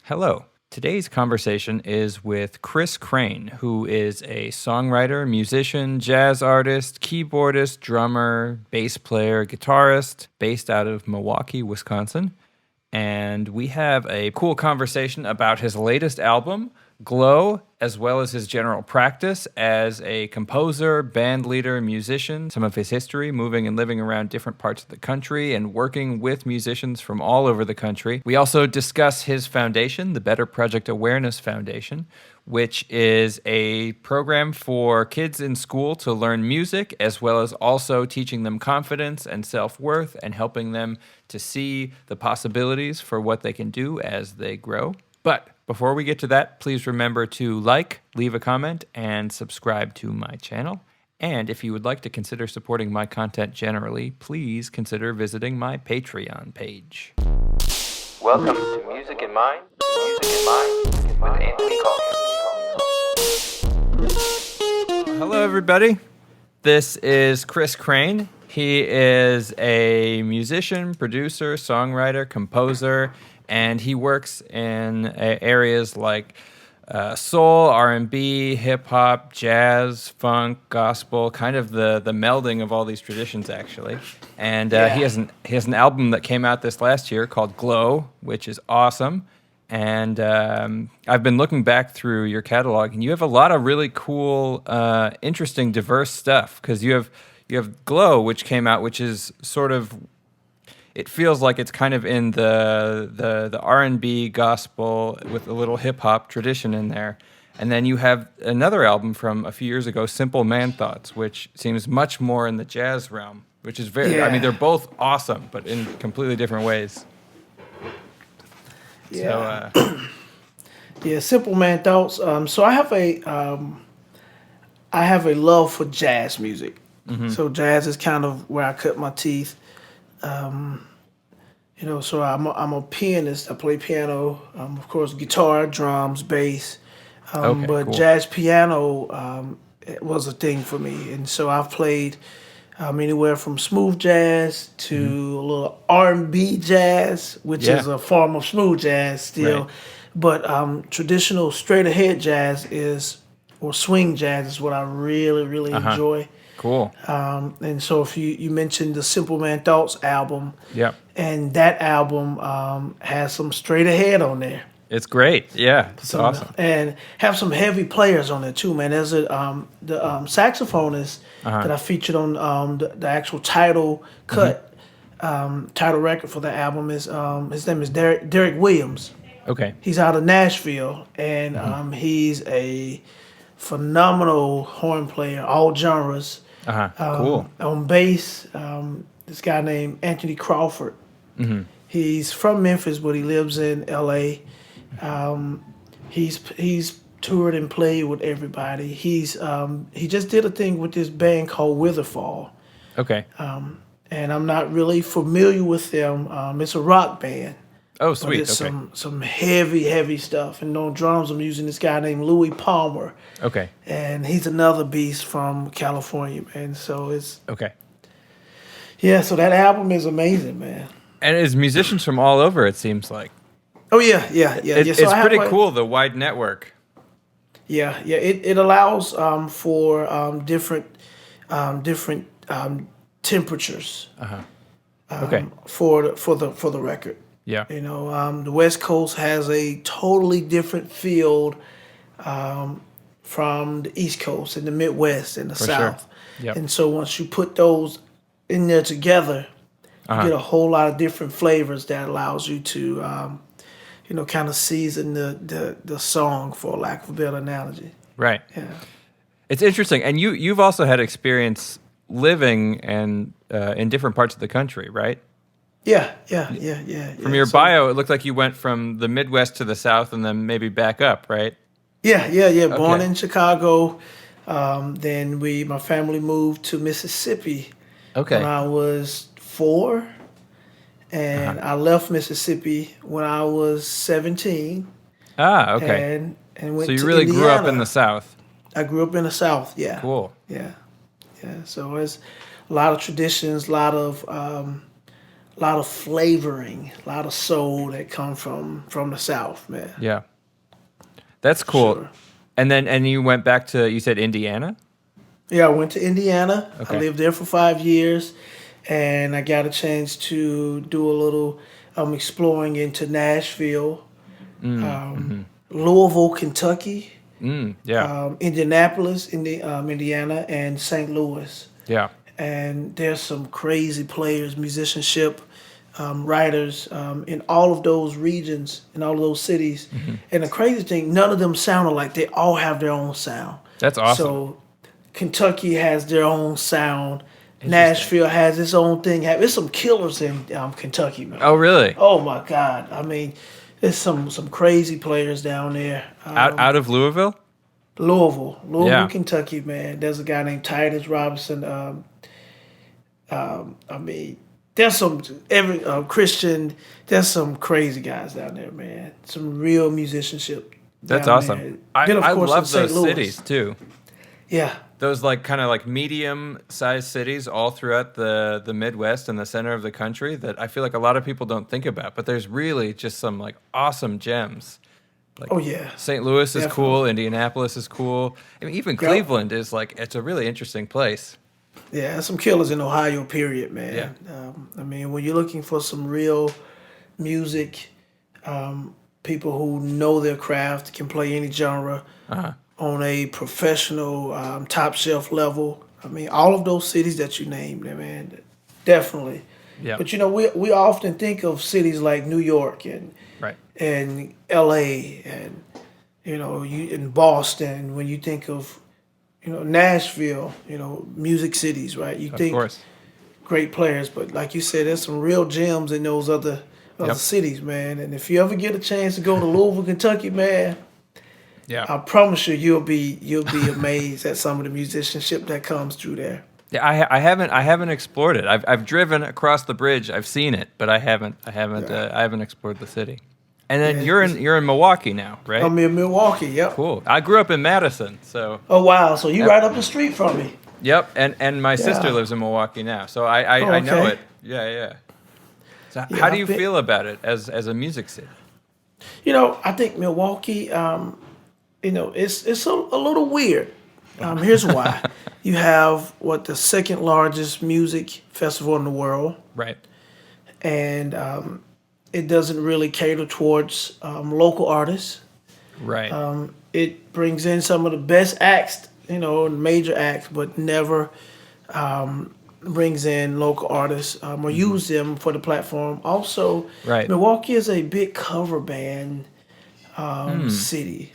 Hello. Today's conversation is with Chris Crain, who is a songwriter, musician, jazz artist, keyboardist, drummer, bass player, guitarist, based out of Milwaukee, Wisconsin. And we have a cool conversation about his latest album, Glow, as well as his general practice as a composer, band leader, musician, some of his history, moving and living around different parts of the country and working with musicians from all over the country. We also discuss his foundation, the Better Project Awareness Foundation, which is a program for kids in school to learn music, as well as also teaching them confidence and self-worth and helping them to see the possibilities for what they can do as they grow. But before we get to that, please remember to like, leave a comment, and subscribe to my channel. And if you would like to consider supporting my content generally, please consider visiting my Patreon page. Welcome to Music in Mind with Anthony Caulkins. Hello, everybody. This is Chris Crain. He is a musician, producer, songwriter, composer, and he works in areas like soul, R&B, hip-hop, jazz, funk, gospel, kind of the melding of all these traditions, actually. And he has an album that came out this last year called Glow, which is awesome. And I've been looking back through your catalog, and you have a lot of really cool, interesting, diverse stuff. Because you have Glow, which came out, which is sort of, it feels like it's kind of in the R&B gospel with a little hip hop tradition in there. And then you have another album from a few years ago, Simple Man Thoughts, which seems much more in the jazz realm, which is very, I mean, they're both awesome, but in completely different ways. Yeah. So, yeah, Simple Man Thoughts. So I have a love for jazz music. Mm-hmm. So jazz is kind of where I cut my teeth. So I'm a pianist. I play piano, of course, guitar, drums, bass. But cool. Jazz piano was a thing for me, and so I've played anywhere from smooth jazz to a little R&B jazz, which is a form of smooth jazz still. Right. But traditional straight ahead jazz or swing jazz is what I really enjoy. Cool. And so if you mentioned the Simple Man Thoughts album, and that album has some straight ahead on there. It's great. Yeah, it's awesome. And have some heavy players on there too, man. There's the saxophonist that I featured on the actual title cut, title record for the album is his name is Derek Williams. Okay. He's out of Nashville, and he's a phenomenal horn player, all genres. Cool. On bass, this guy named Anthony Crawford. Mm-hmm. He's from Memphis, but he lives in L.A. He's toured and played with everybody. He just did a thing with this band called Witherfall. Okay. And I'm not really familiar with them. It's a rock band. Oh, sweet. But it's some heavy stuff. And on drums, I'm using this guy named Louis Palmer. Okay. And he's another beast from California, man. So it's... Okay. Yeah, so that album is amazing, man. And it's musicians from all over, it seems like. Oh, yeah. It's pretty cool, the wide network. Yeah. It allows for different temperatures. Okay. For the record. Yeah. The West Coast has a totally different field from the East Coast and the Midwest and the South. Sure. Yep. And so once you put those in there together, you get a whole lot of different flavors that allows you to, kind of season the song, for lack of a better analogy. Right. Yeah. It's interesting. And you've also had experience living and in different parts of the country, right? Yeah. From your bio, it looked like you went from the Midwest to the South and then maybe back up, right? Yeah. Born in Chicago. Then my family moved to Mississippi when I was 4. And I left Mississippi when I was 17. Ah, okay. And went so you to really Indiana. grew up in the South. I grew up in the South, yeah. Cool. Yeah. So it's a lot of traditions, a lot of a lot of flavoring, a lot of soul that come from the South, man. Yeah. That's cool. Sure. And you went back to, you said Indiana? Yeah, I went to Indiana. I Okay. lived there for 5 years, and I got a chance to do a little exploring into Nashville, Louisville, Kentucky, Yeah. Indianapolis, Indiana, and St. Louis. Yeah. And there's some crazy players, musicianship, writers in all of those regions, in all of those cities. And the crazy thing, none of them sound alike. They all have their own sound. That's awesome. So Kentucky has their own sound. Nashville has its own thing. There's some killers in Kentucky, man. Oh, really? Oh my God! I mean, there's some crazy players down there. Out of Louisville? Louisville, Yeah. Kentucky, man. There's a guy named Titus Robinson. I mean, there's some Christian. There's some crazy guys down there, man. Some real musicianship. That's down awesome. there. I Then, of course, in love St. those Louis. cities too. Yeah, Those like kind of like medium-sized cities all throughout the Midwest and the center of the country that I feel like a lot of people don't think about, but there's really just some like awesome gems. Like oh yeah. St. Louis is Definitely. cool, Indianapolis is cool. I mean, even Cleveland is like, it's a really interesting place. Yeah, there's some killers in Ohio, period, man. Yeah. I mean, when you're looking for some real music, people who know their craft, can play any genre on a professional, top shelf level. I mean, all of those cities that you named, man, definitely. Yeah. But you know, we often think of cities like New York Right. and L.A. and you know, you in Boston. When you think of Nashville, music cities, right? You Of think course. great players, but like you said, there's some real gems in those other Yep. cities, man. And if you ever get a chance to go to Louisville, Kentucky, man, Yeah. I promise you'll be amazed at some of the musicianship that comes through there. Yeah, I haven't explored it. I've driven across the bridge. I've seen it, but I haven't explored the city. And then Yeah. you're in Milwaukee now, right? I'm in Milwaukee. Yep. Cool. I grew up in Madison, so Oh wow! So you right up the street from me. yep. And my sister lives in Milwaukee now, so I know okay. it. Yeah. So Yeah, how do I've you been- feel about it as a music city? I think Milwaukee, it's a little weird. Here's why. You have the second largest music festival in the world, Right. and it doesn't really cater towards local artists. Right. It brings in some of the best acts, major acts, but never brings in local artists or use them for the platform. Also, Right. Milwaukee is a big cover band city.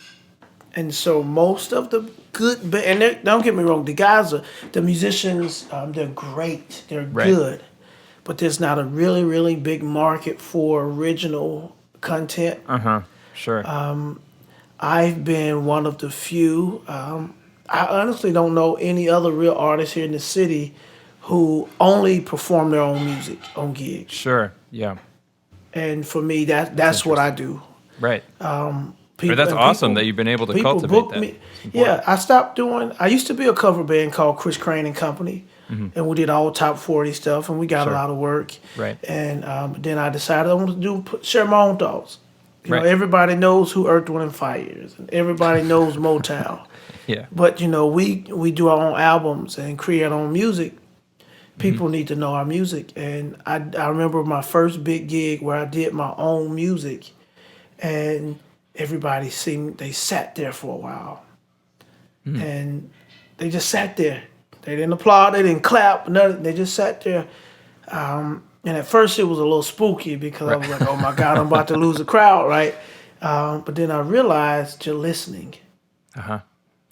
And so most of the good, and don't get me wrong, the musicians, they're great, they're Right. good, but there's not a really, really big market for original content. Sure. I've been one of the few. I honestly don't know any other real artists here in the city who only perform their own music on gigs. Sure. Yeah. And for me, that's what I do. Right. People, That's and awesome people- that you've been able to people cultivate book that. me. It's important. Yeah, I stopped doing. I used to be a cover band called Crain and Company, and we did all top 40 stuff, and we got Sure. a lot of work. Right. And then I decided I wanted to share my own thoughts. Right. Everybody knows who Earth, Wind and Fire is, and everybody knows Motown. Yeah. But we do our own albums and create our own music. People need to know our music, and I remember my first big gig where I did my own music, and everybody they sat there for a while, and they just sat there. They didn't applaud, they didn't clap, nothing. They just sat there. And at first it was a little spooky because I was like, "Oh my God, I'm about to lose a crowd," right? But then I realized you're listening.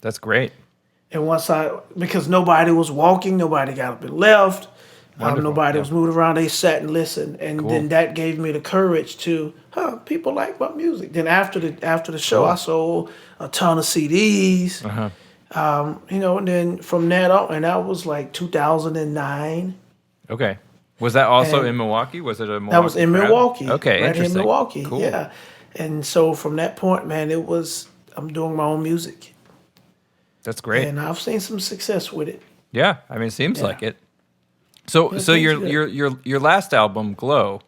That's great. And because nobody was walking, nobody got up and left, Wonderful, nobody yeah. was moving around, they sat and listened. And Cool. then that gave me the courage to, people like my music. Then after the show, Cool. I sold a ton of CDs, and then from that on, and that was like 2009. Okay. Was that also And in Milwaukee? Was it a Milwaukee That was in crowd? Milwaukee. Okay, right interesting. in Milwaukee, Cool. yeah. And so from that point, man, I'm doing my own music. That's great. And I've seen some success with it. Yeah, I mean, it seems like it. So Yeah, so things your good. your last album, Glow,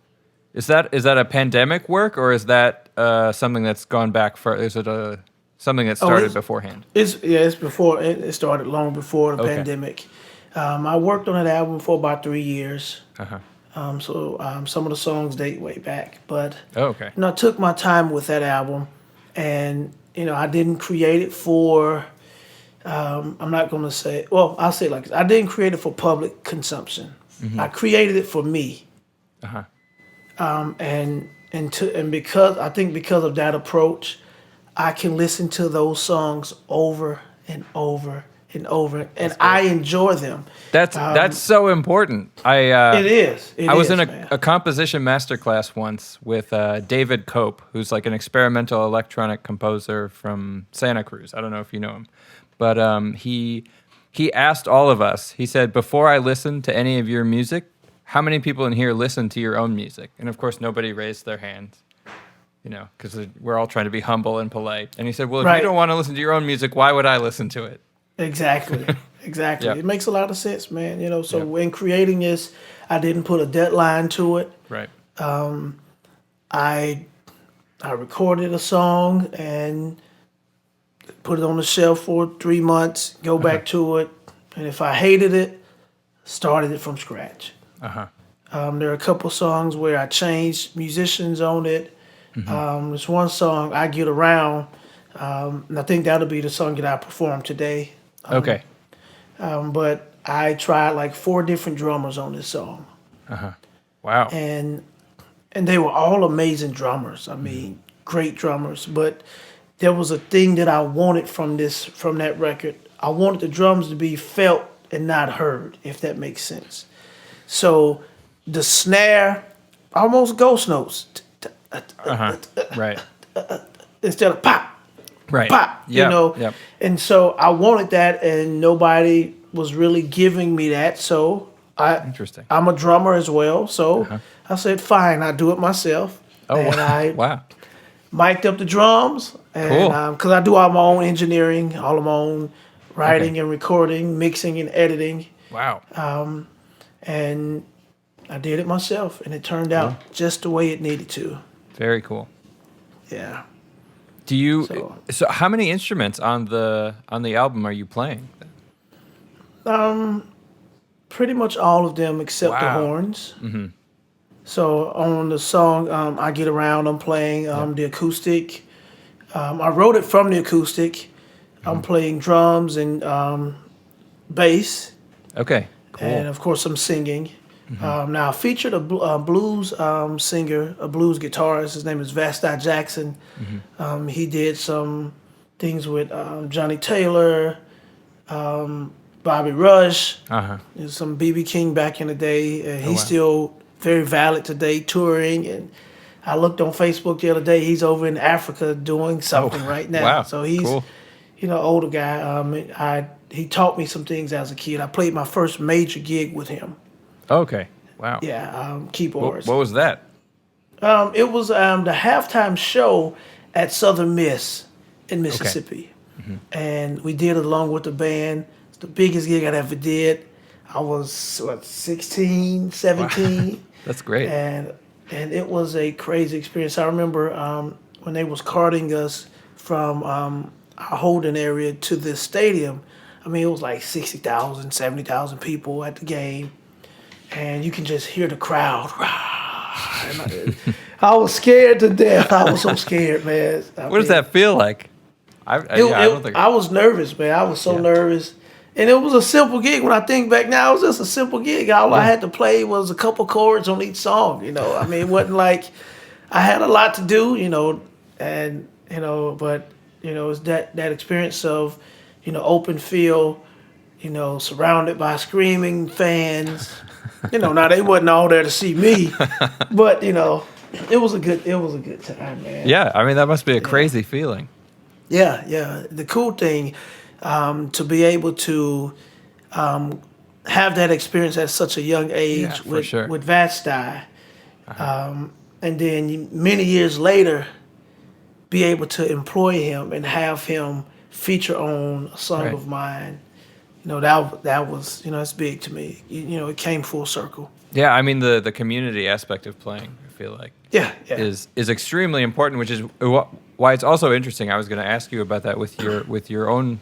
is that a pandemic work, or is that something that's gone back for? Is it a something that Oh, started beforehand? it's before it started long before the Okay. pandemic. I worked on that album for about 3 years. Uh-huh. Some of the songs date way back, but Oh, okay. I took my time with that album, and I didn't create it for. I'm not going to say. Well, I'll say it like this. I didn't create it for public consumption. I created it for me, Uh-huh. and because I think because of that approach, I can listen to those songs over and over and over, and That's I great. enjoy them. That's so important. It is. It I was in is, man. a composition masterclass once with David Cope, who's like an experimental electronic composer from Santa Cruz. I don't know if you know him, but he asked all of us. He said, "Before I listen to any of your music, how many people in here listen to your own music?" And of course, nobody raised their hands, because we're all trying to be humble and polite. And he said, "Well, if you Right. don't want to listen to your own music, why would I listen to it?" Exactly. Exactly. Yep. It makes a lot of sense, man. So Yep. when creating this, I didn't put a deadline to it. Right. I I recorded a song and put it on the shelf for 3 months, go back to it, and if I hated it, started it from scratch. Uh-huh. There are a couple songs where I changed musicians on it. There's one song, I Get Around, and I think that'll be the song that I perform today. Okay. But I tried like 4 different drummers on this song, Wow. and they were all amazing drummers. I mean, great drummers. But there was a thing that I wanted from that record. I wanted the drums to be felt and not heard, if that makes sense. So the snare, almost ghost notes, Uh-huh. Right. instead of pop, Right. pop, Yep. Yep. And so I wanted that, and nobody was really giving me that. So Interesting. I'm a drummer as well. So I said, fine, I'll do it myself. Oh, And wow. I Wow. mic'd up the drums, and Cool. because I do all my own engineering, all of my own writing and recording, mixing and editing, Wow. and I did it myself, and it turned out just the way it needed to. Very cool. Yeah. Do you So- so how many instruments on the album are you playing? Pretty much all of them except the Wow. horns. So on the song I Get Around, I'm playing the acoustic. I wrote it from the acoustic. I'm playing drums and bass, Okay. Cool. and of course I'm singing. Now I featured a blues singer, a blues guitarist. His name is Vasti Jackson. He did some things with Johnny Taylor, Bobby Rush, Uh-huh. and some BB King back in the day. And he's wow. still very valid today, touring. And I looked on Facebook the other day. He's over in Africa doing something right now. Wow. So he's Cool. older guy. He taught me some things as a kid. I played my first major gig with him. Okay. Wow. Yeah, What, keyboards. what was that? It was the halftime show at Southern Miss in Mississippi. And we did it along with the band. It's the biggest gig I ever did. I was, 16, 17. That's great. And it was a crazy experience. I remember when they was carting us from our holding area to this stadium. I mean, it was like 60,000, 70,000 people at the game. And you can just hear the crowd. And I was scared to death. I was so scared, man. What does that feel like? I don't think. I was nervous, man. I was so nervous. And it was a simple gig. When I think back now, it was just a simple gig. All I had to play was a couple chords on each song, I mean, it wasn't like I had a lot to do, and, but, it's that experience of, open field, surrounded by screaming fans. Now they wasn't all there to see me, but, it was a good time, man. Yeah, I mean that must be a crazy feeling. Yeah. The cool thing, to be able to have that experience at such a young age Yeah, for with sure. with Vasti, and then many years later, be able to employ him and have him feature on a song Right. of mine, that was, it's big to me. It came full circle. Yeah, I mean the community aspect of playing, I feel like, Yeah, is extremely important, which is why it's also interesting. I was going to ask you about that with your own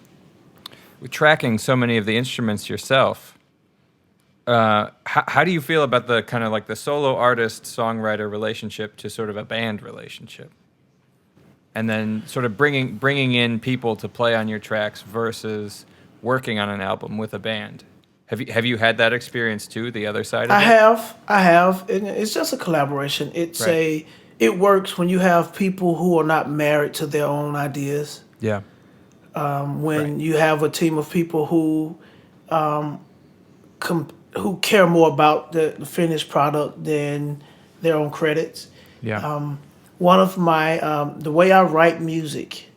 with tracking so many of the instruments yourself. How do you feel about the kind of like the solo artist songwriter relationship to sort of a band relationship, and then sort of bringing in people to play on your tracks versus working on an album with a band? Have you had that experience too? The other side of it. I have, and it's just a collaboration. It works when you have people who are not married to their own ideas. Yeah. When you have a team of people who who care more about the finished product than their own credits. Yeah. One of my the way I write music,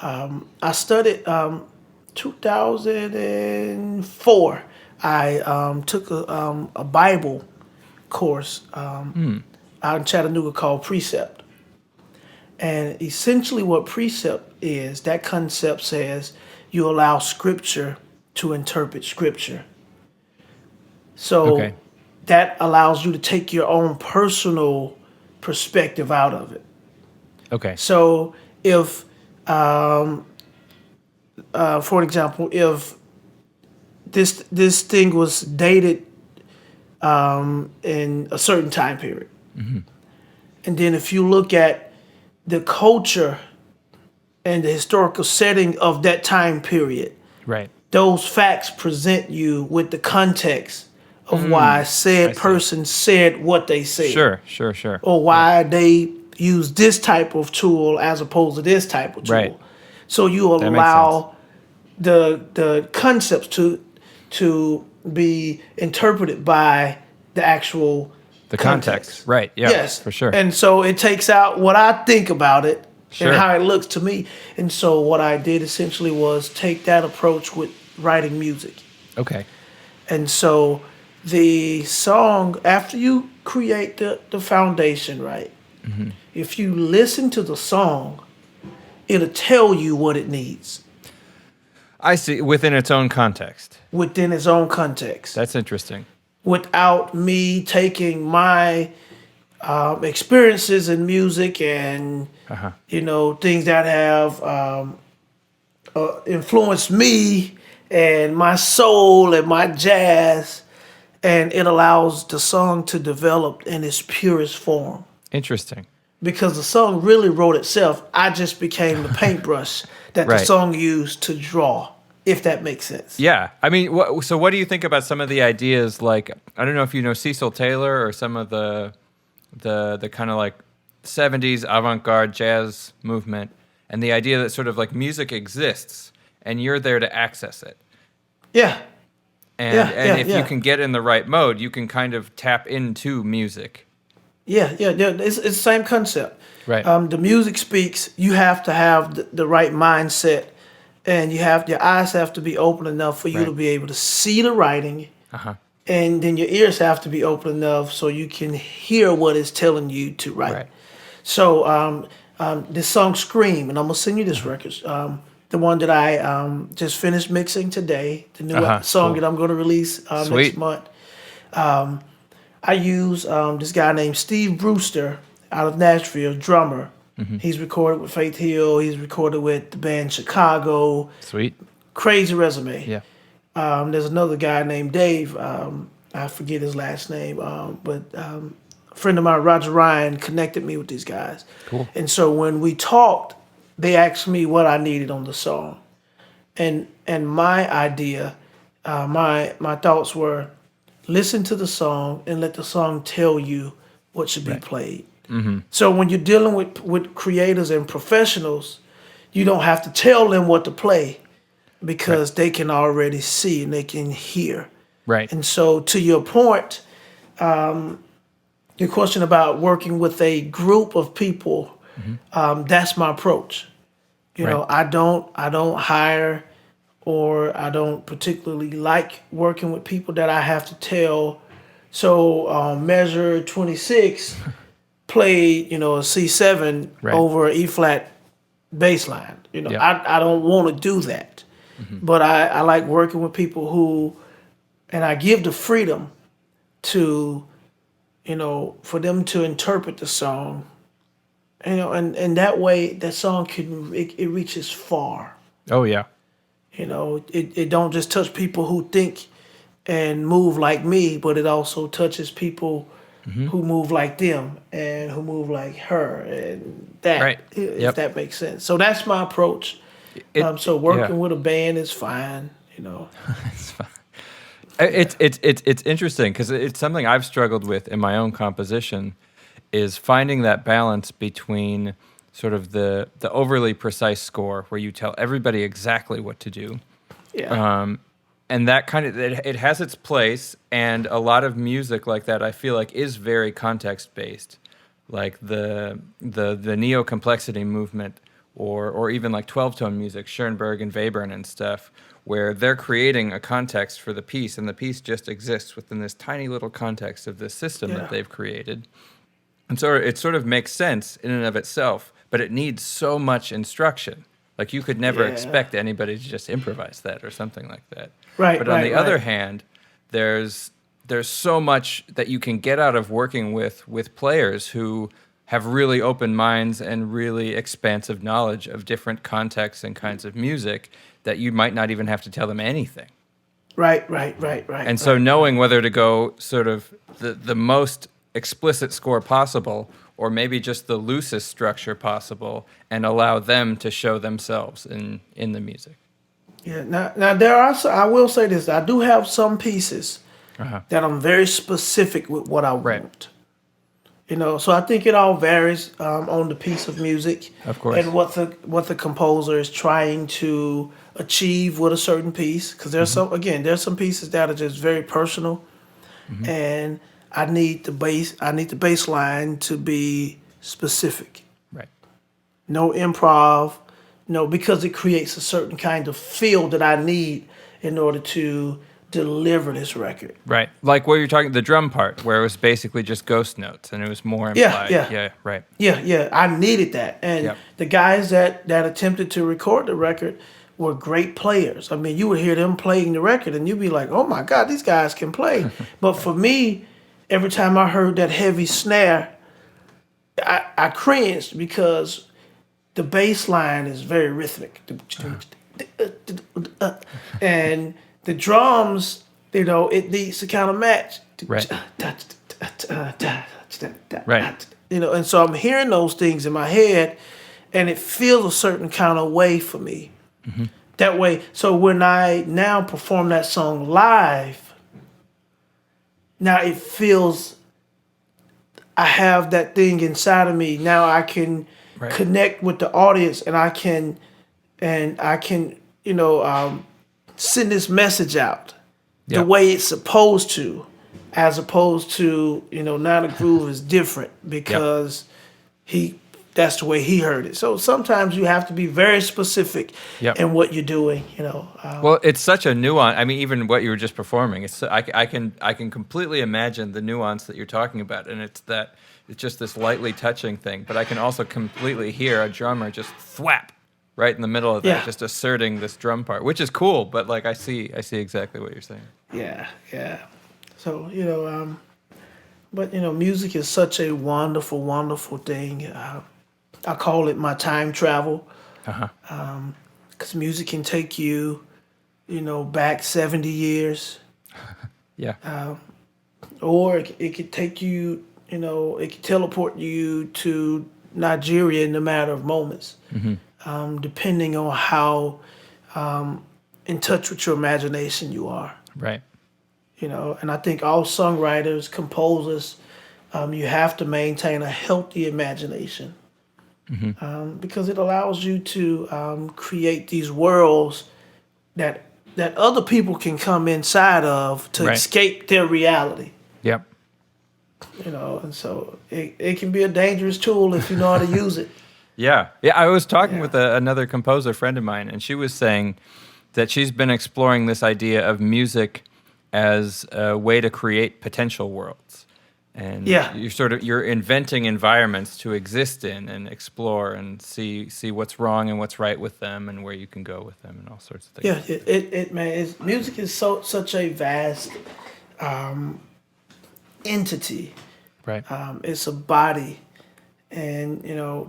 I studied 2004. I took a Bible course out in Chattanooga called Precept. And essentially what Precept is, that concept says you allow Scripture to interpret Scripture. So that allows you to take your own personal perspective out of it. Okay. So if, for example, if this thing was dated in a certain time period, and then if you look at the culture and the historical setting of that time period, right, those facts present you with the context of why said person said what they said. Sure. Or why they use this type of tool as opposed to this type of tool. Right. So you allow the concepts to be interpreted by the actual context. Right, yeah, yes, for sure. And so it takes out what I think about it and how it looks to me. And so what I did essentially was take that approach with writing music. Okay. And so the song, after you create the foundation, right? If you listen to the song, it'll tell you what it needs. I see, within its own context. Within its own context. That's interesting. Without me taking my experiences in music and, things that have influenced me and my soul and my jazz, and it allows the song to develop in its purest form. Interesting. Because the song really wrote itself. I just became the paintbrush that the song used to draw, if that makes sense. Yeah. I mean, so what do you think about some of the ideas, like, I don't know if you know Cecil Taylor or some of the kind of like 70s avant-garde jazz movement, and the idea that sort of like music exists and you're there to access it. Yeah. And if you can get in the right mode, you can kind of tap into music. Yeah. It's the same concept. Right. The music speaks. You have to have the right mindset, and your eyes have to be open enough for you to be able to see the writing, and then your ears have to be open enough so you can hear what it's telling you to write. Right. So this song "Scream," and I'm gonna send you this record. The one that I just finished mixing today, the new song that I'm going to release next month. I use this guy named Steve Brewster out of Nashville, drummer. He's recorded with Faith Hill. He's recorded with the band Chicago. Sweet. Crazy resume. Yeah. There's another guy named Dave. I forget his last name, but a friend of mine, Roger Ryan, connected me with these guys. Cool. And so when we talked, they asked me what I needed on the song, and my idea, my thoughts were, listen to the song and let the song tell you what should be played. So when you're dealing with creators and professionals, you don't have to tell them what to play because they can already see and they can hear. Right. And so to your point, your question about working with a group of people. That's my approach. You know, I don't hire, or I don't particularly like working with people that I have to tell. So measure 26 played, a C7 over an E flat bass line. I don't want to do that. but I like working with people who, and I give the freedom to, for them to interpret the song, and that way that song it reaches far. Oh yeah. It don't just touch people who think and move like me, but it also touches people who move like them and who move like her, and that, Right. if Yep. that makes sense. So that's my approach. So working with a band is fine. It's fine. It's interesting because it's something I've struggled with in my own composition, is finding that balance between sort of the overly precise score where you tell everybody exactly what to do. Yeah. And that kind of, it has its place, and a lot of music like that I feel like is very context based, like the neo complexity movement, or even like 12-tone music, Schoenberg and Webern and stuff, where they're creating a context for the piece, and the piece just exists within this tiny little context of this system that they've created. And so it sort of makes sense in and of itself, but it needs so much instruction. Like you could never expect anybody to just improvise that or something like that. Right. But on the other hand, there's so much that you can get out of working with players who have really open minds and really expansive knowledge of different contexts and kinds of music that you might not even have to tell them anything. Right. And so knowing whether to go sort of the most explicit score possible, or maybe just the loosest structure possible, and allow them to show themselves in the music. Yeah. Now there are. I will say this. I do have some pieces that I'm very specific with what I want. So I think it all varies on the piece of music, of course, and what the composer is trying to achieve with a certain piece. Because there's some pieces that are just very personal, and I need the bass line to be specific. Right. No improv, because it creates a certain kind of feel that I need in order to deliver this record. Right. Like what you're talking, the drum part, where it was basically just ghost notes and it was more implied. Yeah, right. Yeah. I needed that. And the guys that attempted to record the record were great players. I mean, you would hear them playing the record and you'd be like, oh my God, these guys can play. But for me, every time I heard that heavy snare, I cringed, because the bass line is very rhythmic. And the drums, it needs to kind of match. Right. Right. And so I'm hearing those things in my head, and it feels a certain kind of way for me. That way, so when I now perform that song live, now it feels, I have that thing inside of me. Now I can connect with the audience, and I can send this message out the way it's supposed to, as opposed to, now the groove is different because that's the way he heard it. So sometimes you have to be very specific in what you're doing, well, it's such a nuance. I mean, even what you were just performing, I can completely imagine the nuance that you're talking about, and it's just this lightly touching thing. But I can also completely hear a drummer just thwap right in the middle of that, just asserting this drum part, which is cool. But like I see exactly what you're saying. Yeah. So but music is such a wonderful, wonderful thing. I call it my time travel, because music can take you, back 70 years. Or it could take you, it could teleport you to Nigeria in a matter of moments, depending on how in touch with your imagination you are. Right. And I think all songwriters, composers, you have to maintain a healthy imagination, because it allows you to create these worlds that other people can come inside of to escape their reality. Yep. And so it can be a dangerous tool if you know how to use it. Yeah. I was talking with another composer friend of mine, and she was saying that she's been exploring this idea of music as a way to create potential worlds. and Yeah. you're inventing environments to exist in and explore and see what's wrong and what's right with them and where you can go with them and all sorts of things. Yeah, music is such a vast entity. Right. It's a body, and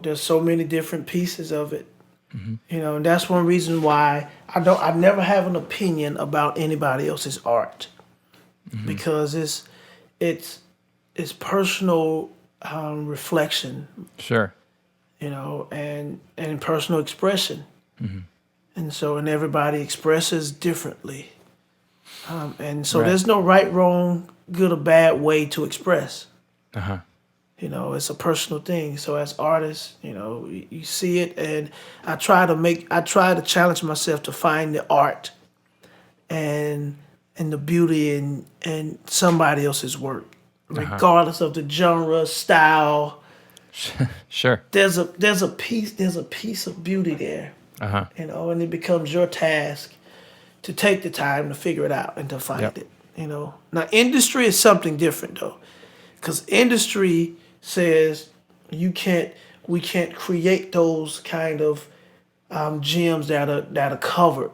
there's so many different pieces of it. And that's one reason why I never have an opinion about anybody else's art, because it's personal reflection, Sure. and personal expression. And everybody expresses differently. And so Right. there's no right, wrong, good or bad way to express. Uh-huh. It's a personal thing. So as artists, you see it, and I try to challenge myself to find the art and the beauty in somebody else's work, regardless of the genre, style. Sure. There's a piece of beauty there. Uh-huh. And it becomes your task to take the time to figure it out and to find Yep. it. Now industry is something different though, because industry says we can't create those kind of gems that are covered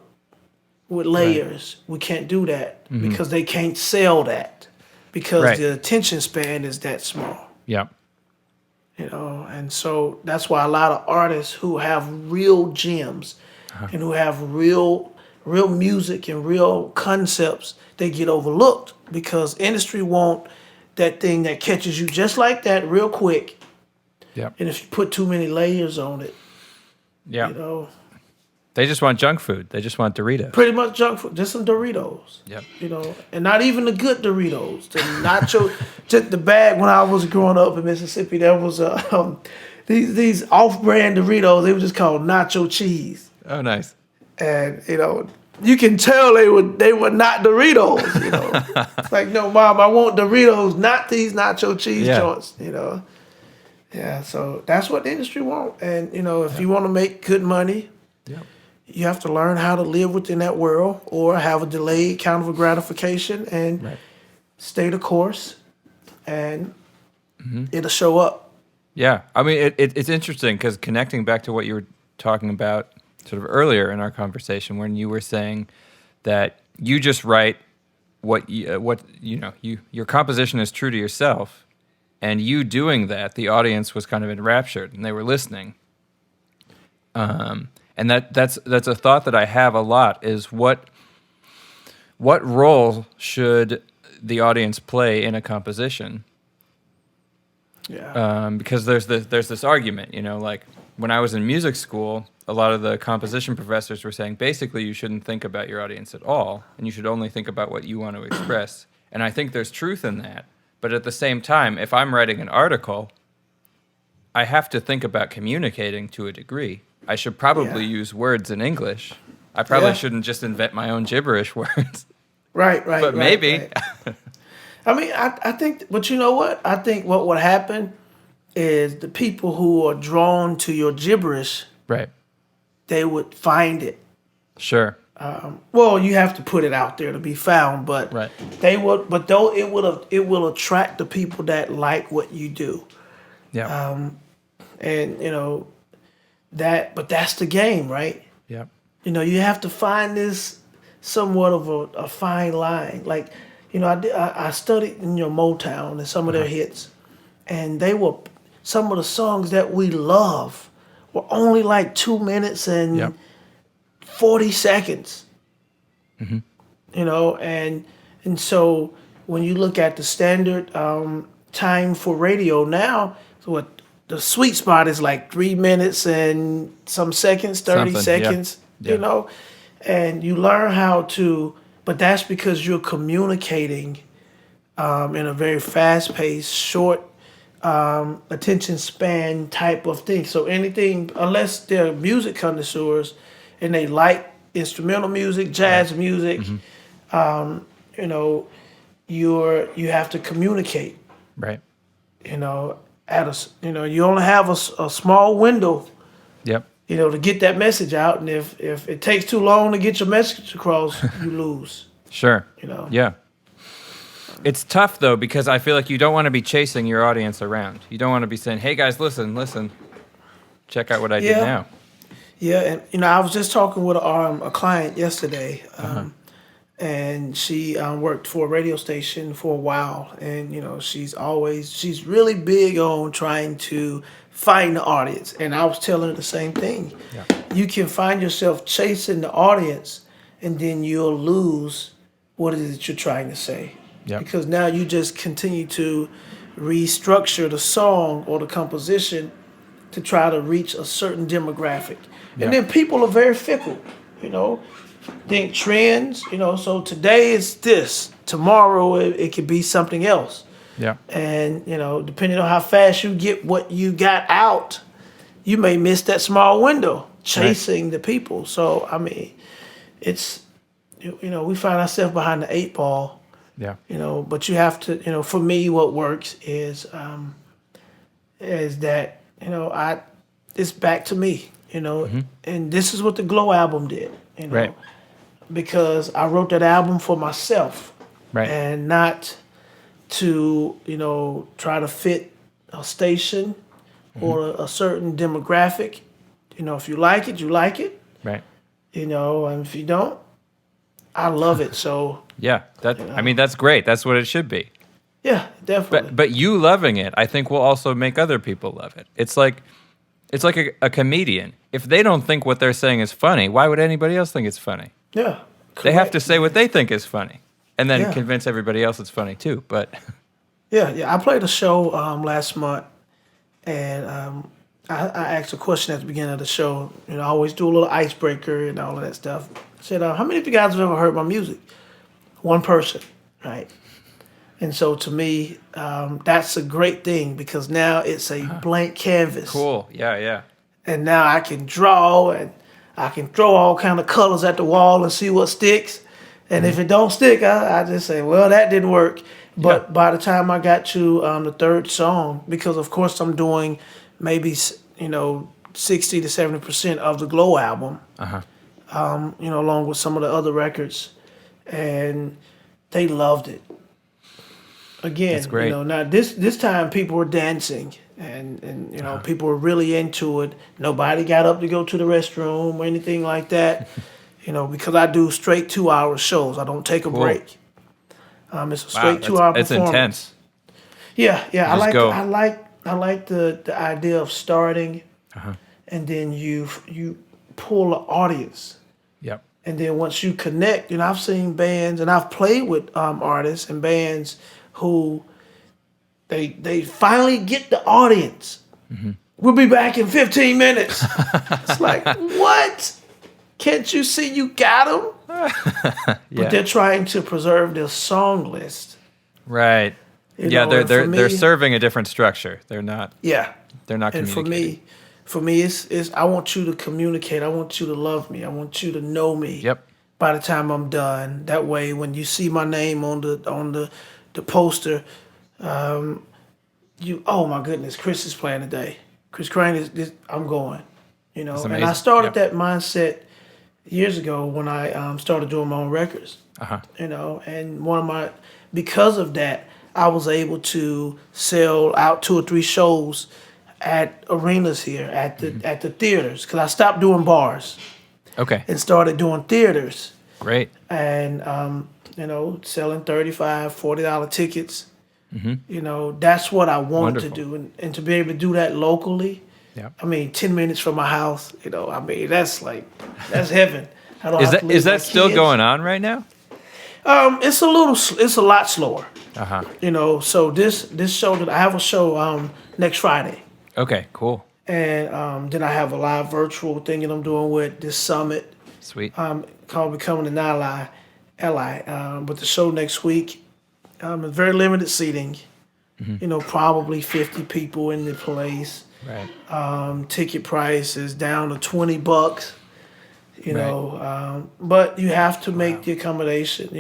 with layers. We can't do that because they can't sell that, because Right. the attention span is that small. Yep. And so that's why a lot of artists who have real gems and who have real music and real concepts, they get overlooked, because industry want that thing that catches you just like that real quick. Yep. And if you put too many layers on it, Yeah. They just want junk food. They just want Doritos. pretty much junk food, just some Doritos. Yep. And not even the good Doritos, the nacho, just the bag. When I was growing up in Mississippi, there was these off-brand Doritos. They were just called nacho cheese, Oh, nice. and you can tell they were not Doritos. It's like, no, Mom, I want Doritos, not these nacho cheese Yeah. joints. Yeah. So that's what the industry want, and if you want to make good money, Yep. you have to learn how to live within that world, or have a delayed kind of a gratification, and Right. stay the course, and it'll show up. Yeah. I mean, it's interesting because connecting back to what you were talking about sort of earlier in our conversation, when you were saying that you just write your composition is true to yourself, and you doing that, the audience was kind of enraptured and they were listening. And that's a thought that I have a lot, is what role should the audience play in a composition? Yeah. Because there's this argument, like when I was in music school, a lot of the composition professors were saying basically you shouldn't think about your audience at all, and you should only think about what you want to express. And I think there's truth in that. But at the same time, if I'm writing an article, I have to think about communicating to a degree. I should probably use words in English. I probably shouldn't just invent my own gibberish words. Right. But maybe. Right. I mean, I think, but you know what? I think what would happen is the people who are drawn to your gibberish, Right. they would find it. Sure. Well, you have to put it out there to be found, but Right. they would. But though it will attract the people that like what you do, Yeah. and but that's the game, right? Yep. You have to find this somewhat of a fine line. Like, I studied in Motown and some of their hits, and some of the songs that we love were only like 2 minutes and Yep. 40 seconds. And so when you look at the standard time for radio now, what the sweet spot is like 3 minutes and some seconds, 30 Something, seconds, yeah. and you learn how to, but that's because you're communicating in a very fast-paced, short attention span type of thing. So anything, unless they're music connoisseurs and they like instrumental music, jazz music, you have to communicate. Right. You only have a small window, Yep. to get that message out, and if it takes too long to get your message across, you lose. Sure. You know. Yeah. It's tough though because I feel like you don't want to be chasing your audience around. You don't want to be saying, "Hey guys, listen, check out what I did now." Yeah, and I was just talking with a client yesterday, and she worked for a radio station for a while, and she's really big on trying to find the audience, and I was telling her the same thing. Yeah. You can find yourself chasing the audience, and then you'll lose what it is that you're trying to say. Yep. Because now you just continue to restructure the song or the composition to try to reach a certain demographic. And then people are very fickle, think trends, so today it's this, tomorrow it could be something else. Yeah. And, depending on how fast you get what you got out, you may miss that small window chasing the people. So, I mean, it's, we find ourselves behind the 8 ball. Yeah. But you have to, for me, what works is that, it's back to me, and this is what the Glow album did, Right. because I wrote that album for myself, Right. and not to, try to fit a station or a certain demographic. If you like it, you like it, Right. and if you don't, I love it. So Yeah, I mean that's great. That's what it should be. yeah, definitely. But you loving it, I think, will also make other people love it. It's like a comedian. If they don't think what they're saying is funny, why would anybody else think it's funny? Yeah, They have to say what they think is funny, and then Yeah. convince everybody else it's funny too. But Yeah. I played a show last month, and I asked a question at the beginning of the show. I always do a little icebreaker and all of that stuff. I said, how many of you guys have ever heard my music? One person, right? And so to me, that's a great thing because now it's a blank canvas. cool, yeah. And now I can draw and I can throw all kind of colors at the wall and see what sticks. And if it don't stick, I just say, well, that didn't work. But by the time I got to the third song, because of course I'm doing maybe 60 to 70% of the Glow album, along with some of the other records, and they loved it. Again, That's great. Now this time people were dancing and people were really into it. Nobody got up to go to the restroom or anything like that. Because I do straight 2-hour shows. I don't take a break. It's a straight 2-hour performance. It's intense. Yeah. I like the idea of starting, and then you pull the audience. Yep. And then once you connect, I've seen bands and I've played with artists and bands who they finally get the audience. We'll be back in 15 minutes. It's like, what? Can't you see you got them? But they're trying to preserve their song list. Right. They're serving a different structure. They're not. Yeah. They're not communicating. And for me, it's I want you to communicate. I want you to love me. I want you to know me. Yep. By the time I'm done, that way, when you see my name on the poster, oh my goodness, Chris is playing today. Chris Crain is. I'm going. And I started that mindset years ago when I started doing my own records. And because of that, I was able to sell out 2 or 3 shows at arenas here, at the theaters, because I stopped doing bars. Okay. And started doing theaters. Great. And selling $35, $40 tickets. That's what I wanted to do, and to be able to do that locally. Yeah. I mean, 10 minutes from my house. That's heaven. I don't have to leave Is my that still kids. going on right now? It's a lot slower. So this show that I have a show next Friday. Okay, cool. And then I have a live virtual thing that I'm doing with this summit. Sweet. Called Becoming an Ally. But the show next week, very limited seating. Probably 50 people in the place. Right. Ticket price is down to $20. But you have to make the accommodation.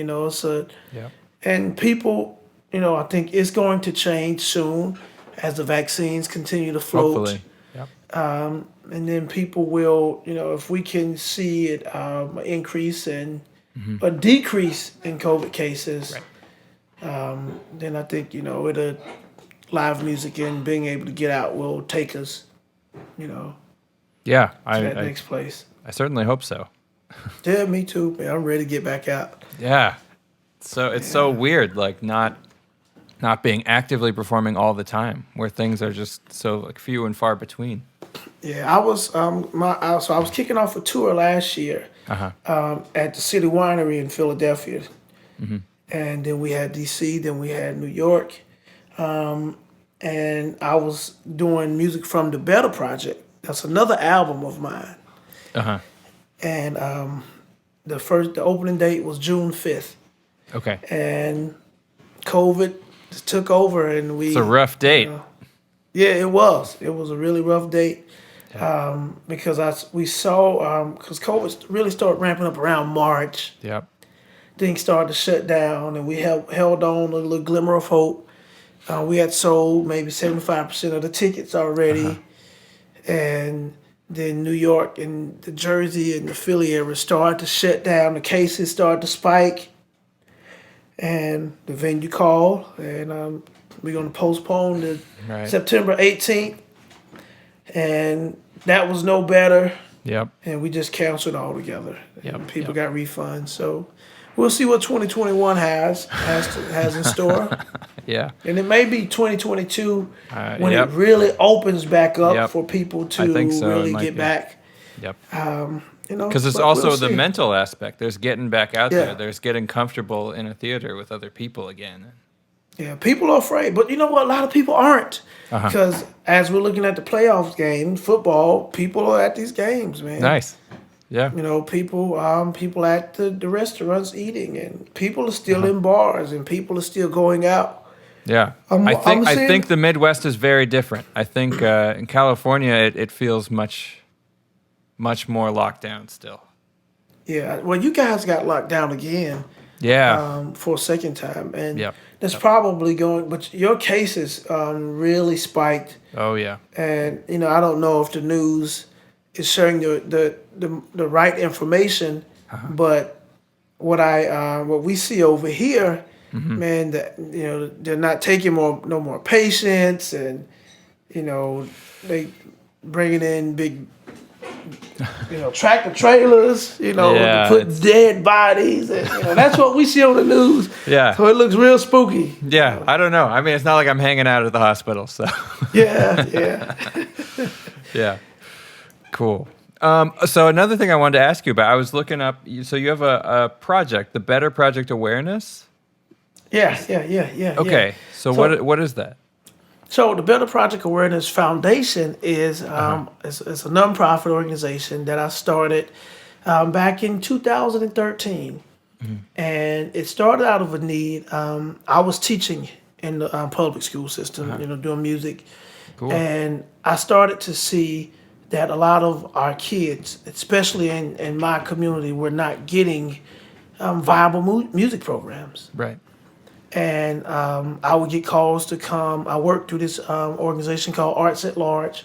And people, I think it's going to change soon as the vaccines continue to float. Hopefully. Yep. And then people will, if we can see it increase and a decrease in COVID cases, then I think it'll live music and being able to get out will take us, you know, Yeah, to that next place. I certainly hope so. Yeah, me too, man. I'm ready to get back out. Yeah. So it's so weird, like not being actively performing all the time, where things are just so like few and far between. Yeah, I was so I was kicking off a tour last year Uh-huh. at the City Winery in Philadelphia, and then we had DC, then we had New York, and I was doing music from the Better Project. That's another album of mine, Uh-huh. and the opening date was June 5th, Okay. and COVID just took over, and It's a rough date. yeah, it was. It was a really rough date. Yeah. Because we saw because COVID really started ramping up around March. Yep. Things started to shut down, and we held on a little glimmer of hope. We had sold maybe 75% of the tickets already, and then New York and the Jersey and the Philly area started to shut down. The cases started to spike, and the venue called, and we're going to postpone to Right. September 18th, and that was no better. Yep. And we just canceled altogether. Yep, People yep. got refunds, so we'll see what 2021 has in store, Yeah. and it may be 2022 when Yep. it really opens back up Yep. for people to I think so, it really might get be. back. Yep. Because Because it's also the mental aspect. There's getting back out Yeah. there. There's getting comfortable in a theater with other people again. Yeah, people are afraid, but you know what? A lot of people aren't. Uh-huh. Because as we're looking at the playoffs game, football, people are at these games, man. Nice. Yeah. People at the restaurants eating, and people are still in bars, and people are still going out. Yeah. I'm I seeing- think the Midwest is very different. I think in California it feels much more locked down still. Yeah, well, you guys got locked down again Yeah. for a second time, and Yep. that's probably going. But your cases really spiked, Oh yeah. and I don't know if the news is sharing the right information, but what we see over here, man, that they're not taking no more patients, and they bringing in big. Tractor trailers, Yeah, to put dead bodies, and that's what we see on the news. Yeah. So it looks real spooky. Yeah. I don't know. I mean, it's not like I'm hanging out at the hospital, so Yeah. yeah. Cool. So another thing I wanted to ask you about, I was looking up. So you have a project, the Better Project Awareness. Yeah. Okay. So what is that? So the Better Project Awareness Foundation is it's a nonprofit organization that I started back in 2013, and it started out of a need. I was teaching in the public school system, doing music, Cool. and I started to see that a lot of our kids, especially in my community, were not getting viable music programs. Right. And I would get calls to come. I worked through this organization called Arts at Large,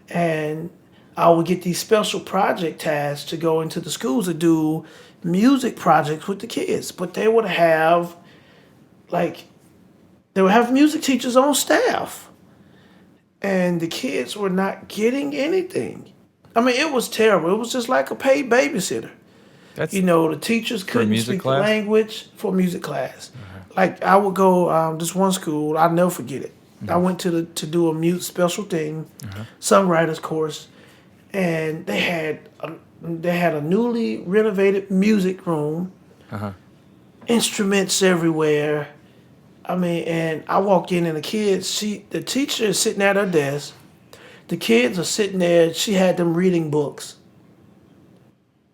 and I would get these special project tasks to go into the schools to do music projects with the kids. But they would have music teachers on staff, and the kids were not getting anything. I mean, it was terrible. It was just like a paid babysitter. That's The teachers couldn't music speak class? the language for music class. Like I would go this one school, I'll never forget it. I went to do a special thing, songwriters course, and they had a newly renovated music room, instruments everywhere. I mean, and I walk in and the teacher is sitting at her desk. The kids are sitting there. She had them reading books.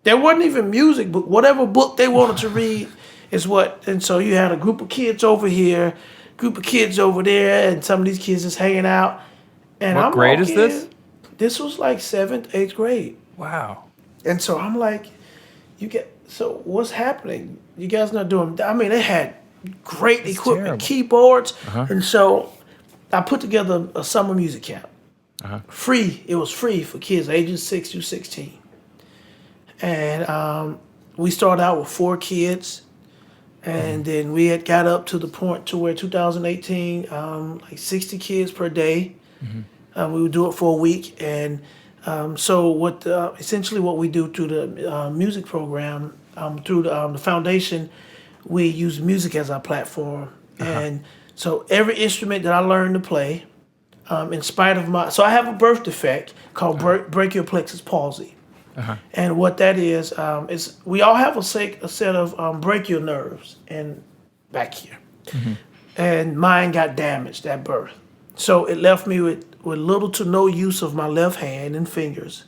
There wasn't even music book. Whatever book they wanted to read is what. And so you had a group of kids over here, group of kids over there, and some of these kids just hanging out. And What grade is this? This was like 7th, 8th grade. wow. And so I'm like, so what's happening? You guys not doing, I mean, they had great equipment, terrible. keyboards. And so I put together a summer music camp. Free. It was free for kids ages 6 to 16. And we started out with 4 kids. And then we had got up to the point to where 2018, like 60 kids per day. We would do it for a week, and so what? Essentially, what we do through the music program, through the foundation, we use music as our platform, and so every instrument that I learned to play, in spite of my, so I have a birth defect called brachial plexus palsy. And what that is we all have a set of brachial nerves and back here. And mine got damaged at birth. So it left me with little to no use of my left hand and fingers,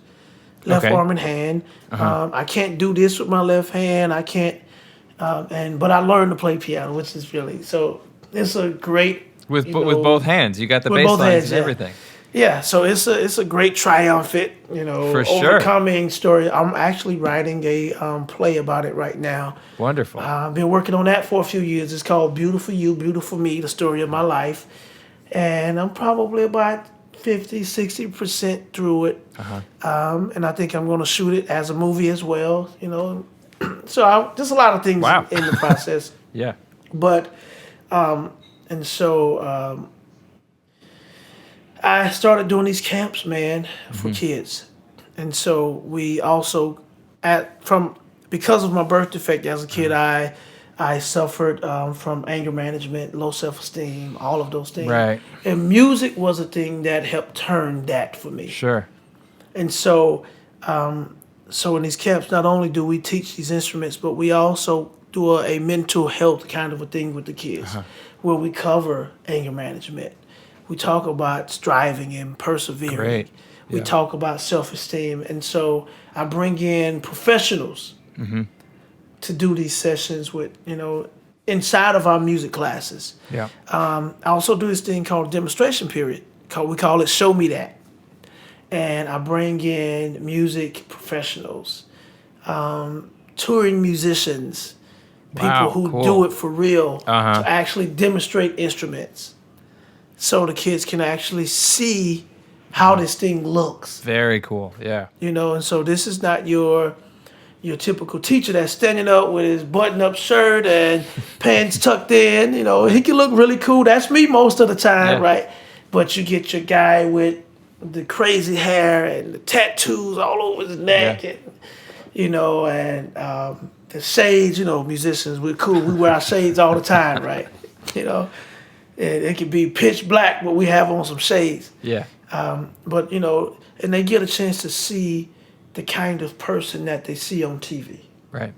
left arm and hand. I can't do this with my left hand. I can't, but I learned to play piano, which is really, so it's a great, with both hands. You got the bass lines and everything. Yeah, so it's a great triumphant, For sure. overcoming story. I'm actually writing a play about it right now. Wonderful. I've been working on that for a few years. It's called Beautiful You, Beautiful Me, the story of my life. And I'm probably about 50, 60% through it. And I think I'm going to shoot it as a movie as well, So there's a lot of things in the process. Yeah. But, and so... I started doing these camps, man, for kids. And so we also, because of my birth defect as a kid, I suffered from anger management, low self-esteem, all of those things. Right. And music was a thing that helped turn that for me. Sure. And so, so in these camps, not only do we teach these instruments, but we also do a mental health kind of a thing with the kids, where we cover anger management. We talk about striving and persevering. Great. Yeah. We talk about self-esteem. And so I bring in professionals to do these sessions with, inside of our music classes. Yeah. I also do this thing called demonstration period. We call it Show Me That. And I bring in music professionals, touring musicians, people who do it for real, to actually demonstrate instruments. So the kids can actually see how this thing looks. Very cool, yeah. And so this is not your typical teacher that's standing up with his button-up shirt and pants tucked in. He can look really cool. That's me most of the time, right? But you get your guy with the crazy hair and the tattoos all over his neck, and the shades. Musicians, we're cool. We wear our shades all the time, right? And it could be pitch black, but we have on some shades. Yeah. But, and they get a chance to see the kind of person that they see on TV. Right.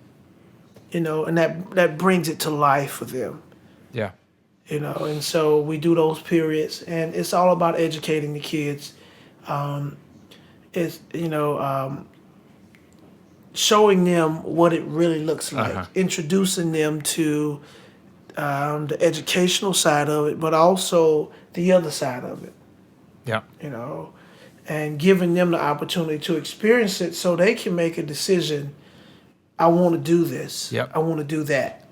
And that brings it to life for them. Yeah. And so we do those periods, and it's all about educating the kids. It's, showing them what it really looks like, introducing them to the educational side of it, but also the other side of it. Yeah. And giving them the opportunity to experience it so they can make a decision. I want to do this. Yep. I want to do that.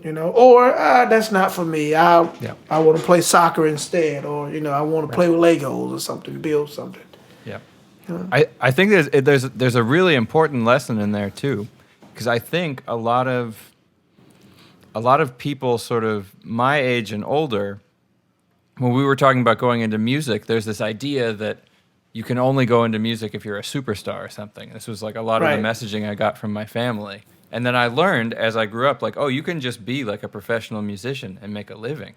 Or that's not for me. I want to play soccer instead, or I want to play with Legos or something, build something. Yeah. I think there's a really important lesson in there too, because I think a lot of people sort of my age and older, when we were talking about going into music, there's this idea that you can only go into music if you're a superstar or something. This was like a lot of the messaging I got from my family. And then I learned as I grew up, like, oh, you can just be like a professional musician and make a living.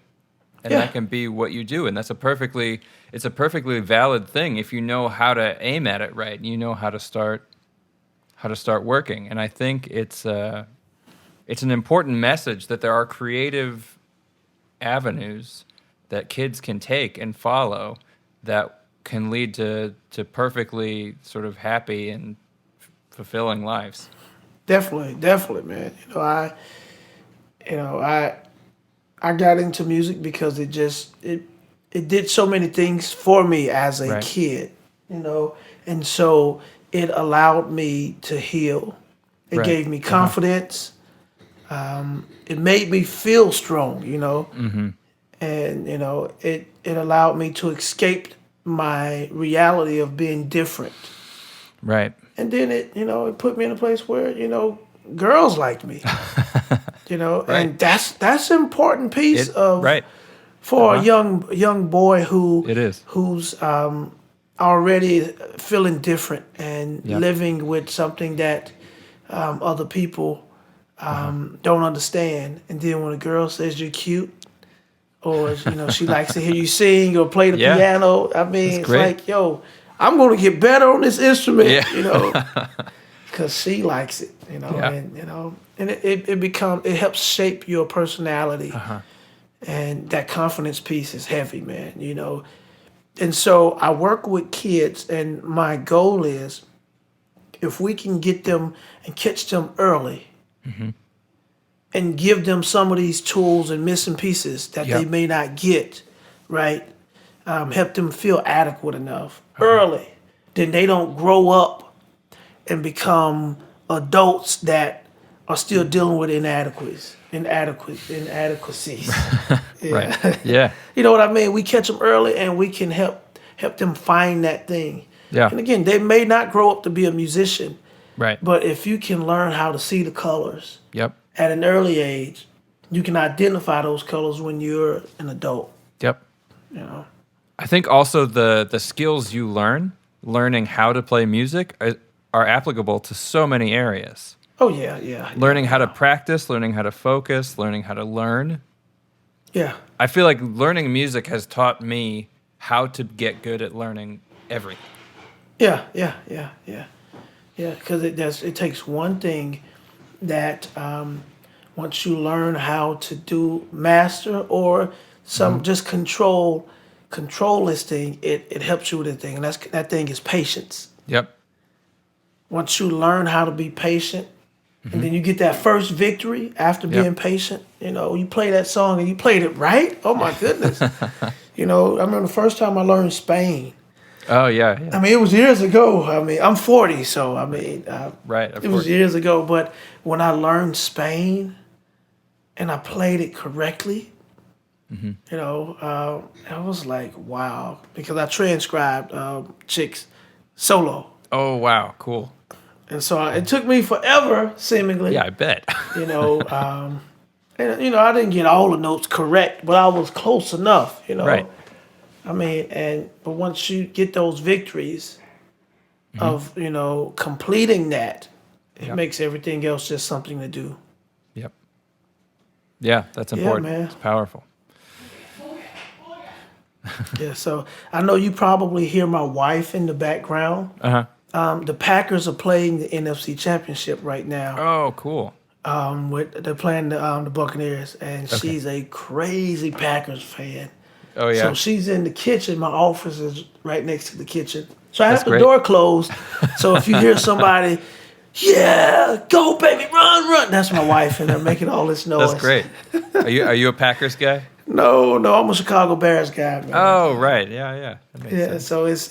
And that can be what you do. And it's a perfectly valid thing if you know how to aim at it right and you know how to start working. And I think it's an important message that there are creative avenues that kids can take and follow that can lead to perfectly sort of happy and fulfilling lives. Definitely, man. I got into music because it did so many things for me as a kid, and so it allowed me to heal. It gave me confidence. It made me feel strong, and it allowed me to escape my reality of being different. Right. And then it put me in a place where, girls liked me. Right. and that's an important piece of Right. for a young boy It is. who's already feeling different and Yep. living with something that other people don't understand. And then when a girl says you're cute, or she likes to hear you sing or play the Yeah. piano, I mean, it's great. like, yo, I'm gonna get better on this instrument, Yeah. because she likes it, Yeah. and it helps shape your personality, and that confidence piece is heavy, man. And so I work with kids, and my goal is if we can get them and catch them early and give them some of these tools and missing pieces that they Yep. may not get, right? Help them feel adequate enough early. Then they don't grow up and become adults that are still dealing with inadequacies. Right. Yeah. You know what I mean? We catch them early, and we can help them find that thing. Yeah. And again, they may not grow up to be a musician, Right. but if you can learn how to see the colors Yep. at an early age, you can identify those colors when you're an adult. Yep. You know. I think also the skills you learning how to play music are applicable to so many areas. Oh yeah. Learning how to practice, learning how to focus, learning how to learn. Yeah. I feel like learning music has taught me how to get good at learning everything. Yeah. Because it takes one thing that once you learn how to do master or some just control this thing, it helps you with the thing, and that thing is patience. Yep. Once you learn how to be patient, and then you get that first victory after being patient, you play that song and you played it right. Oh my goodness. I remember the first time I learned Spain. Oh yeah. I mean, it was years ago. I mean, I'm 40, so I mean, Right. it was years ago. But when I learned Spain and I played it correctly, I was like, wow, because I transcribed Chick's solo. Oh wow, cool. And so it took me forever, seemingly. Yeah, I bet. And I didn't get all the notes correct, but I was close enough. Right. I mean, but once you get those victories of completing that, it makes everything else just something to do. Yep. Yeah, that's important. man. It's powerful. Yeah. So I know you probably hear my wife in the background. The Packers are playing the NFC Championship right now. Oh, cool. They're playing the Buccaneers, and she's a crazy Packers fan. Oh yeah. So she's in the kitchen. My office is right next to the kitchen. So I have the great. door closed. So if you hear somebody, yeah, go baby, run, that's my wife, and they're making all this noise. That's great. Are you a Packers guy? No, I'm a Chicago Bears guy, man. Oh right, yeah. That makes sense. So it's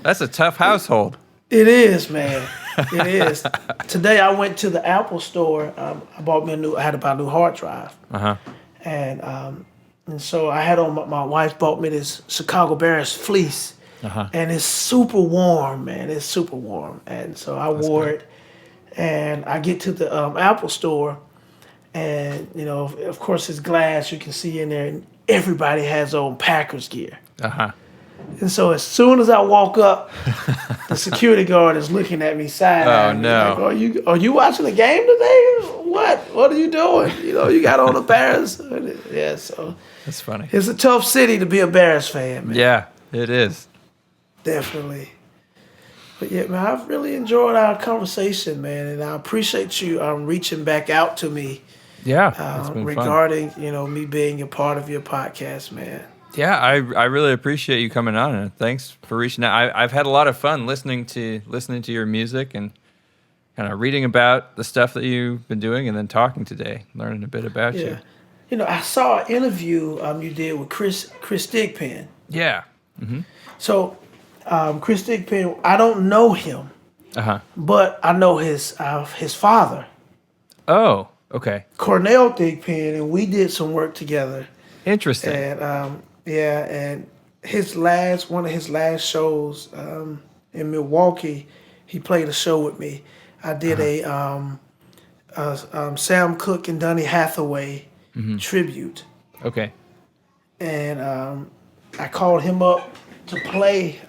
That's a tough household. It is, man. It is. Today I went to the Apple store. I had to buy a new hard drive. And so I had on my wife bought me this Chicago Bears fleece. And it's super warm, man. It's super warm. And so I wore it. And I get to the Apple store, and of course it's glass. You can see in there, and everybody has on Packers gear. And so as soon as I walk up, the security guard is looking at me side-eyeing. Oh, no. Like, are you watching the game today? What are you doing? You got on the Bears. Yeah, so That's funny. it's a tough city to be a Bears fan, man. Yeah, it is. Definitely. But yeah, man, I've really enjoyed our conversation, man, and I appreciate you reaching back out to me. Yeah, it's been regarding me being a part of your podcast, man. Yeah, I really appreciate you coming on, and thanks for reaching out. I've had a lot of fun listening to your music and kind of reading about the stuff that you've been doing, and then talking today, learning a bit about you. I saw an interview you did with Chris Stigpen. Yeah. So Chris Stigpen, I don't know him, but I know his father. Oh, okay. Cornell Thigpen, and we did some work together. Interesting. And and one of his last shows in Milwaukee, he played a show with me. I did Sam Cooke and Donny Hathaway tribute. Okay. And I called him up to play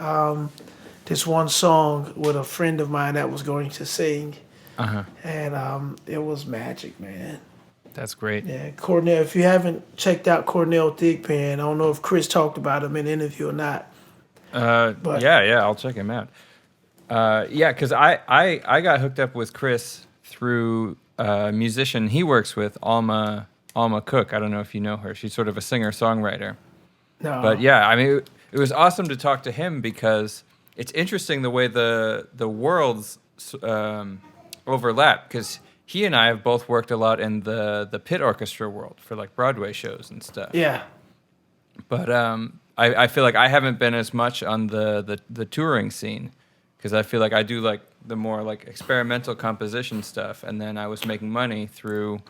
this one song with a friend of mine that was going to sing. And it was magic, man. That's great. Yeah, Cornell. If you haven't checked out Cornell Thigpen, I don't know if Chris talked about him in the interview or not. But yeah, I'll check him out. Yeah, because I got hooked up with Chris through a musician he works with, Alma Cook. I don't know if you know her. She's sort of a singer-songwriter. No. But yeah, I mean, it was awesome to talk to him because it's interesting the way the worlds overlap, because he and I have both worked a lot in the pit orchestra world for like Broadway shows and stuff. Yeah. But I feel like I haven't been as much on the touring scene, because I feel like I do like the more like experimental composition stuff, and then I was making money through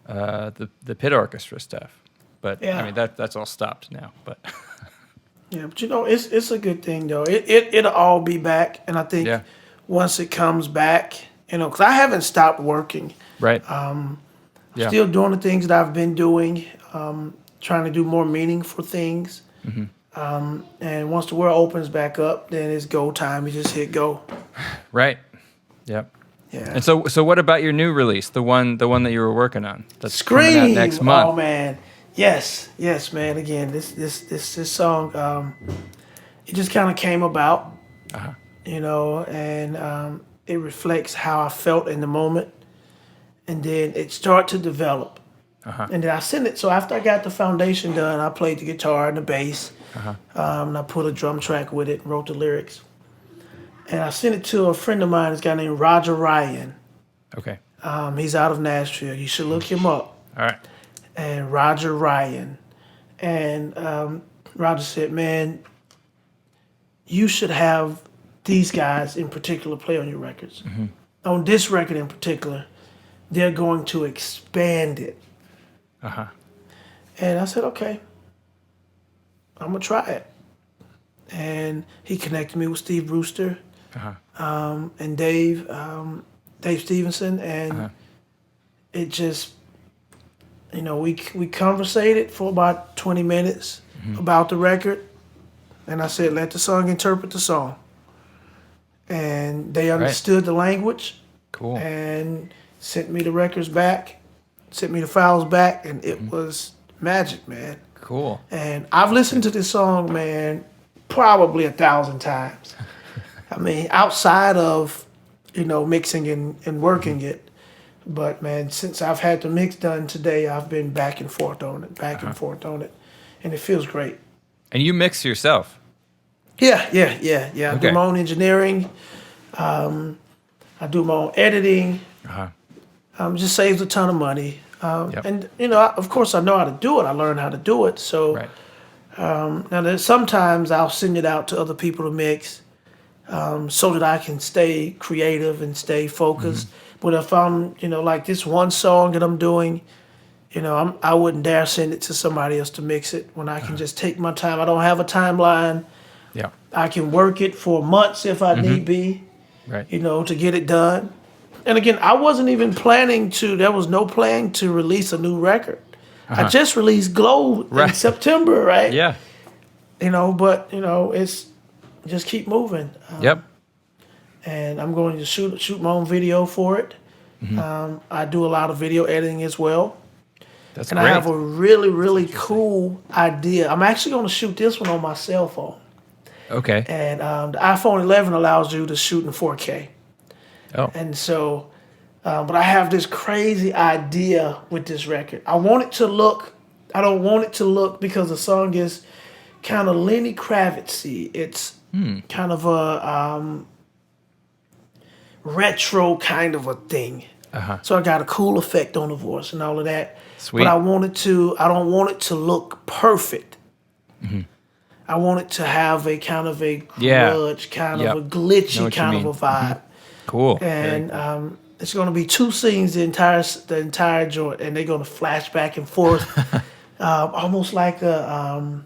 the pit orchestra stuff. But yeah. I mean that's all stopped now. But yeah, but it's a good thing though. It'll all be back, and I think once it comes back, because I haven't stopped working. Right. Still doing the things that I've been doing, trying to do more meaningful things. And once the world opens back up, then it's go time. You just hit go. Right. Yep. Yeah. And so what about your new release, the one that you were working on? That's Scream! Coming out next month. Oh man, yes, man. Again, this song, it just kind of came about, and it reflects how I felt in the moment, and then it started to develop, and then I sent it. So after I got the foundation done, I played the guitar and the bass, and I put a drum track with it, and wrote the lyrics. And I sent it to a friend of mine, this guy named Roger Ryan. Okay. He's out of Nashville. You should look him up. All right. And Roger Ryan. And Roger said, man, you should have these guys in particular play on your records. On this record in particular, they're going to expand it. And I said, okay, I'm going to try it. And he connected me with Steve Brewster. And Dave Stevenson, and it just, we conversated for about 20 minutes about the record, and I said, let the song interpret the song, and they understood the language. Cool. And sent me the records back, sent me the files back, and it was magic, man. Cool. And I've listened to this song, man, probably 1,000 times. I mean, outside of, mixing and working it. But, man, since I've had the mix done today, I've been back and forth on it, and it feels great. And you mix yourself? Yeah. I do my own engineering. I do my own editing. Just saves a ton of money. And, of course, I know how to do it. I learned how to do it. So now sometimes I'll send it out to other people to mix, so that I can stay creative and stay focused. But if I'm, like this one song that I'm doing, I wouldn't dare send it to somebody else to mix it when I can just take my time. I don't have a timeline. Yeah. I can work it for months if I need be, to get it done. And again, I wasn't even there was no plan to release a new record. I just released Glow in September, right? Yeah. But, it's just keep moving. Yep. And I'm going to shoot my own video for it. I do a lot of video editing as well. That's great. And I have a really, really cool idea. I'm actually going to shoot this one on my cell phone. Okay. And the iPhone 11 allows you to shoot in 4K. Oh. And so, but I have this crazy idea with this record. I don't want it to look, because the song is kind of Lenny Kravitz-y. It's kind of a retro kind of a thing. So I got a cool effect on the voice and all of that. Sweet. But I don't want it to look perfect. I want it to have a kind of a grudge, kind of a glitchy kind of a vibe. Cool. And it's going to be 2 scenes the entire joint, and they're going to flash back and forth, almost like a.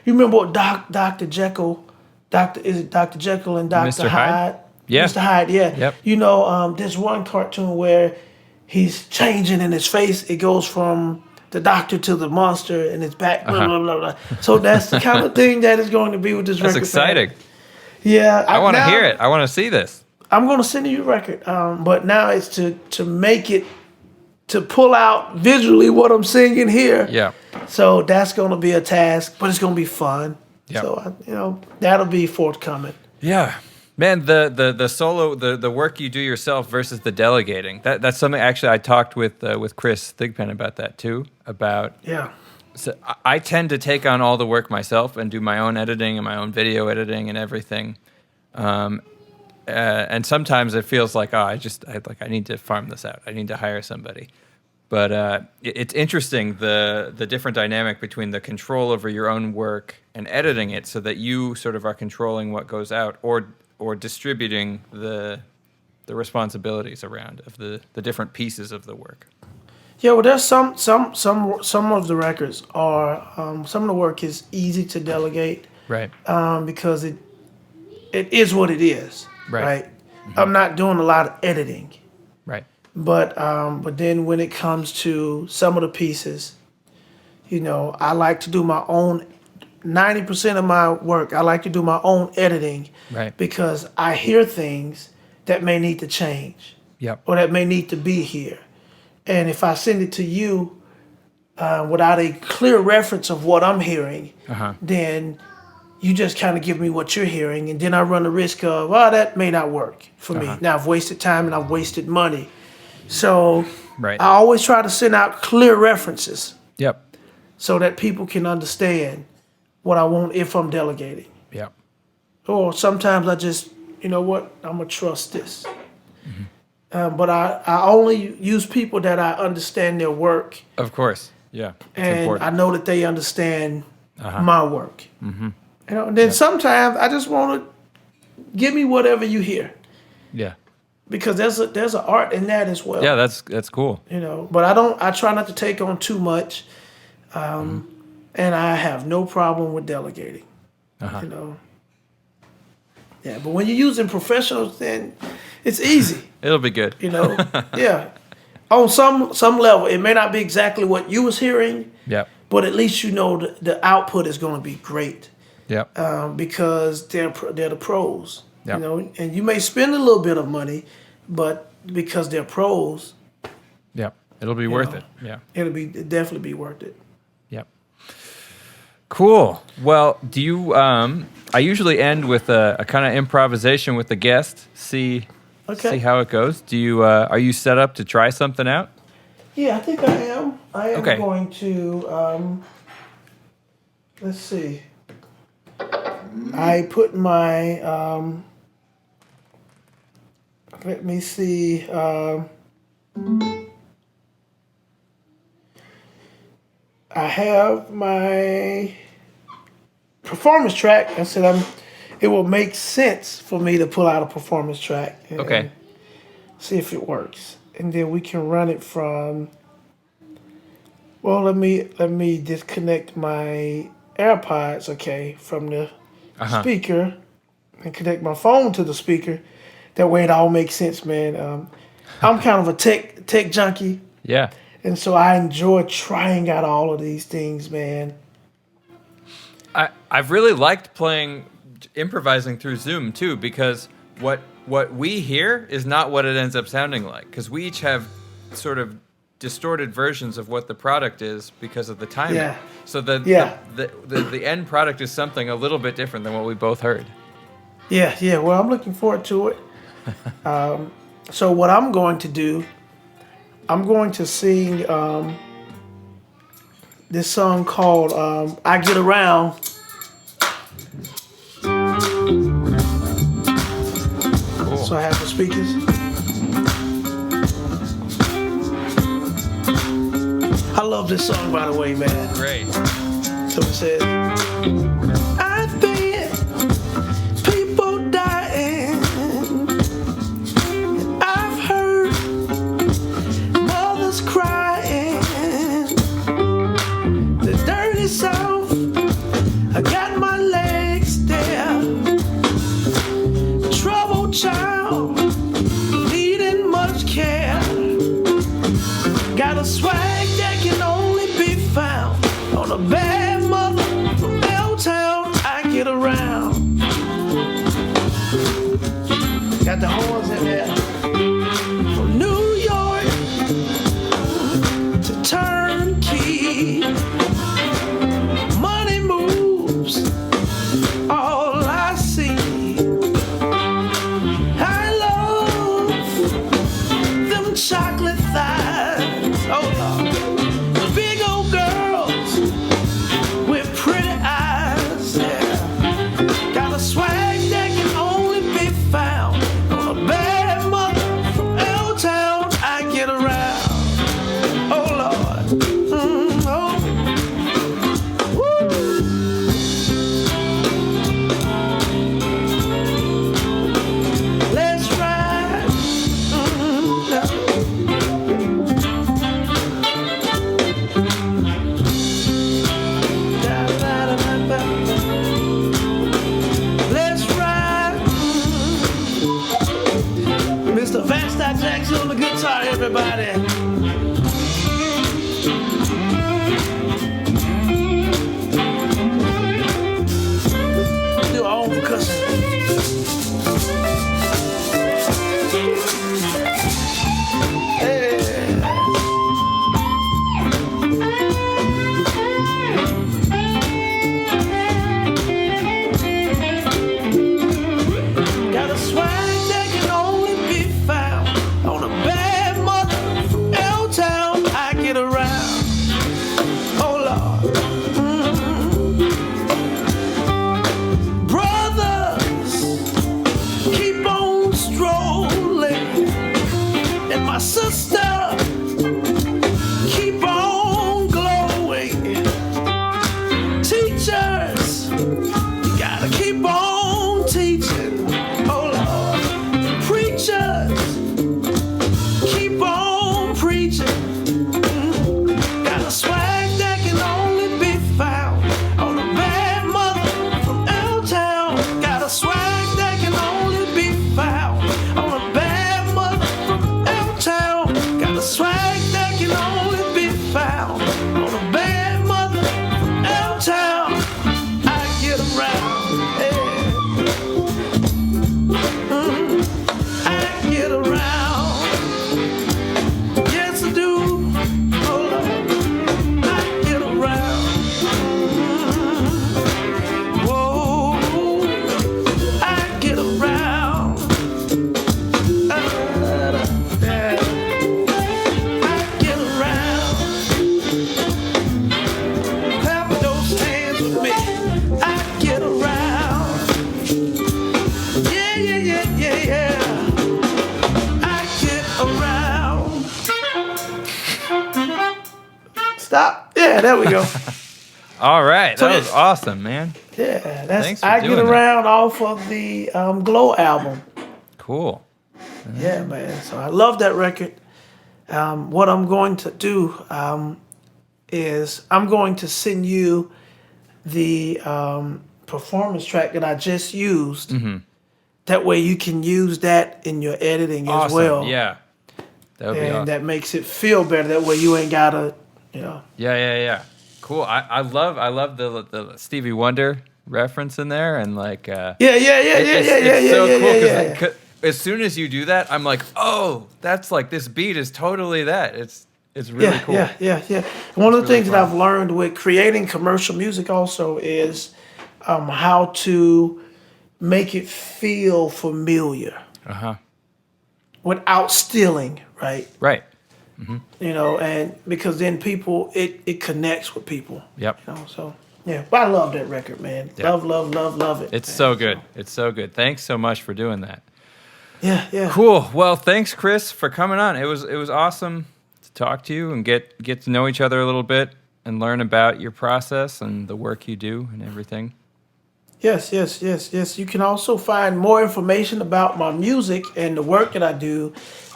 You remember what Dr. Jekyll, Dr. Jekyll and Dr. Mr. Hyde? Hyde? Yeah. Mr. Hyde, yeah. Yep. There's one cartoon where he's changing in his face. It goes from the doctor to the monster and it's back, blah, blah, blah, blah. So that's the kind of thing that is going to be with this record. That's exciting. Yeah. I want to hear it. I want to see this. I'm going to send you a record. But now it's to make it, to pull out visually what I'm singing here. Yeah. So that's going to be a task, but it's going to be fun. Yep. So, that'll be forthcoming. Yeah. Man, the solo, the work you do yourself versus the delegating. That's something actually I talked with Chris Thigpen about that too. So I tend to take on all the work myself and do my own editing and my own video editing and everything. And sometimes it feels like I need to farm this out. I need to hire somebody. But it's interesting the different dynamic between the control over your own work and editing it, so that you sort of are controlling what goes out, or distributing the responsibilities around of the different pieces of the work. Yeah, well, there's some of the records are some of the work is easy to delegate, right? Because it is what it is, right? Mm-hmm. I'm not doing a lot of editing, right? But then when it comes to some of the pieces, I like to do my own. 90% of my work, I like to do my own editing, right? Because I hear things that may need to change, or that may need to be here. And if I send it to you without a clear reference of what I'm hearing, then you just kind of give me what you're hearing, and then I run the risk of, that may not work for me. Now I've wasted time and I've wasted money. So I always try to send out clear references, so that people can understand what I want if I'm delegating. Or sometimes I just, I'm gonna trust this. Mm-hmm. But I only use people that I understand their work. Of course, yeah. And important. I know that they understand my work. Mm-hmm. And then sometimes I just want to give me whatever you hear. Yeah. Because there's an art in that as well. Yeah, that's cool. But I try not to take on too much. And I have no problem with delegating. Yeah, but when you're using professionals, then it's easy. It'll be good. Yeah. On some level, it may not be exactly what you was hearing. Yeah. But at least the output is going to be great. Yeah. Because they're the pros. Yeah. And you may spend a little bit of money, but because they're pros. Yeah. It'll be worth it. Yeah. It'll definitely be worth it. Cool. Well, do you? I usually end with a kind of improvisation with the guest. See how it goes. Do you? Are you set up to try something out? Yeah, I think I am. I am going to. Let's see. I put my. Let me see. I have my performance track. I said it will make sense for me to pull out a performance track. And see if it works. And then we can run it from, let me disconnect my AirPods, from the speaker, and connect my phone to the speaker. That way it all makes sense, man. I'm kind of a tech junkie. Yeah. And so I enjoy trying out all of these things, man. I've really liked improvising through Zoom too, because what we hear is not what it ends up sounding like, because we each have sort of distorted versions of what the product is because of the timing. Yeah. So the end product is something a little bit different than what we both heard. Yeah. Well, I'm looking forward to it. So what I'm going to do, I'm going to sing this song called I Get Around. Cool. So I have the speakers. I love this song, by the way, man. Great. So it says, I've been people dying, and I've heard mothers crying. The dirty South, I got my legs there. Troubled child, needing much care. bad mother from L-Town, I get around. Got the horns in there. From New York to Turnkey, money moves all I see. I love them chocolate thighs. Oh Lord, big old girls with pretty eyes. Yeah. Got a swag that can only be found on a bad mother from L-Town. I get around. Oh Lord. Oh. Woo. Let's ride. Let's ride. Mr. Vanstock Jackson on the guitar, everybody. Do our own percussion. Got a swag that can only be found on a bad mother from L-Town. I get around. Oh Lord. Brothers, keep on strolling, and my sister, keep on glowing. Teachers, you gotta keep on teaching. Oh Lord. Preachers, keep on preaching. Got a swag that can only be found on a bad mother from L-Town. Got a swag that can only be found on a bad mother from L-Town. Got a swag that can only be found on a bad mother from L-Town. I get around. Yeah. I get around. Yes, I do. Oh Lord. I get around. Whoa. I get around. Yeah. I get around. Clap those hands with me. I get around. Yeah, yeah, yeah, yeah, yeah. I get around. Stop. Yeah, there we go. All right. That was Twist. awesome, man. Yeah, that's Thanks for I Get doing that. Around off of the Glow album. Cool. Yeah, man. So I love that record. What I'm going to do is I'm going to send you the performance track that I just used. That way you can use that in your editing as Awesome. well. Yeah. That would be And awesome. that makes it feel better. That way you ain't gotta, Yeah. Cool. I love the Stevie Wonder reference in there, and like Yeah. it's so cool Yeah. because as soon as you do that, I'm like, oh, that's like this beat is totally that. It's really cool. Yeah. And one of the really things that fun. I've learned with creating commercial music also is how to make it feel familiar without stealing, right? Right. And because then people, it connects with people. Yep. So yeah, but I love that record, man. Yep. Love it. It's man. so good. It's so good. Thanks so much for doing that. Yeah. Cool. Well, thanks, Chris, for coming on. It was awesome to talk to you and get to know each other a little bit and learn about your process and the work you do and everything. Yes. You can also find more information about my music and the work that I do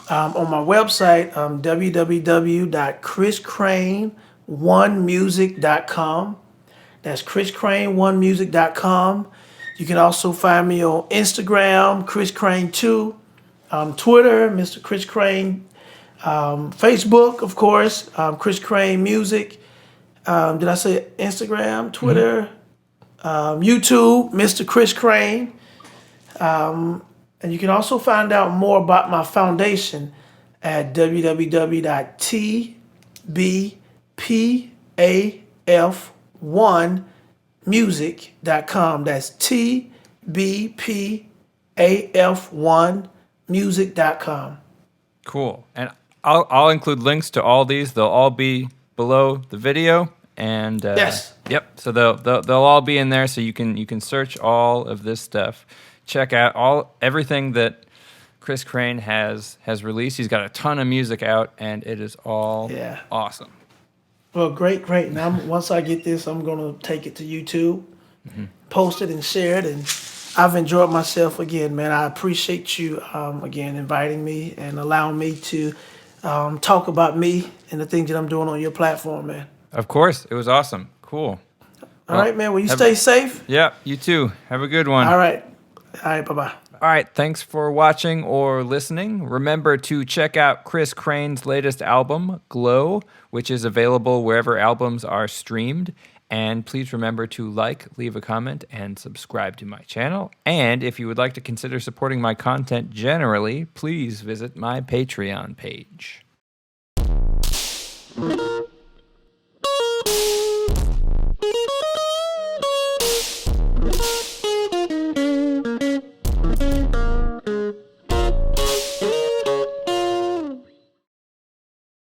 on my website, www.chriscrain1music.com. That's chriscrain1music.com. You can also find me on Instagram, Chris Crain 2, Twitter, Mr. Chris Crain, Facebook, of course, Chris Crain Music. Did I say Instagram, Twitter, YouTube, Mr. Chris Crain. And you can also find out more about my foundation at www.tbpaf1music.com. That's tbpaf1music.com. Cool. And I'll include links to all these. They'll all be below the video. And yes. Yep. So they'll all be in there, so you can search all of this stuff. Check out everything that Chris Crain has released. He's got a ton of music out, and it is all awesome. Well, great. And once I get this, I'm going to take it to YouTube, post it and share it. And I've enjoyed myself again, man. I appreciate you, again, inviting me and allowing me to talk about me and the things that I'm doing on your platform, man. Of course. It was awesome. Cool. All right, man. Will you stay safe? Yeah, you too. Have a good one. All right, bye-bye. All right, thanks for watching or listening. Remember to check out Chris Crain's latest album, Glow, which is available wherever albums are streamed. And please remember to leave a comment, and subscribe to my channel. And if you would like to consider supporting my content generally, please visit my Patreon page.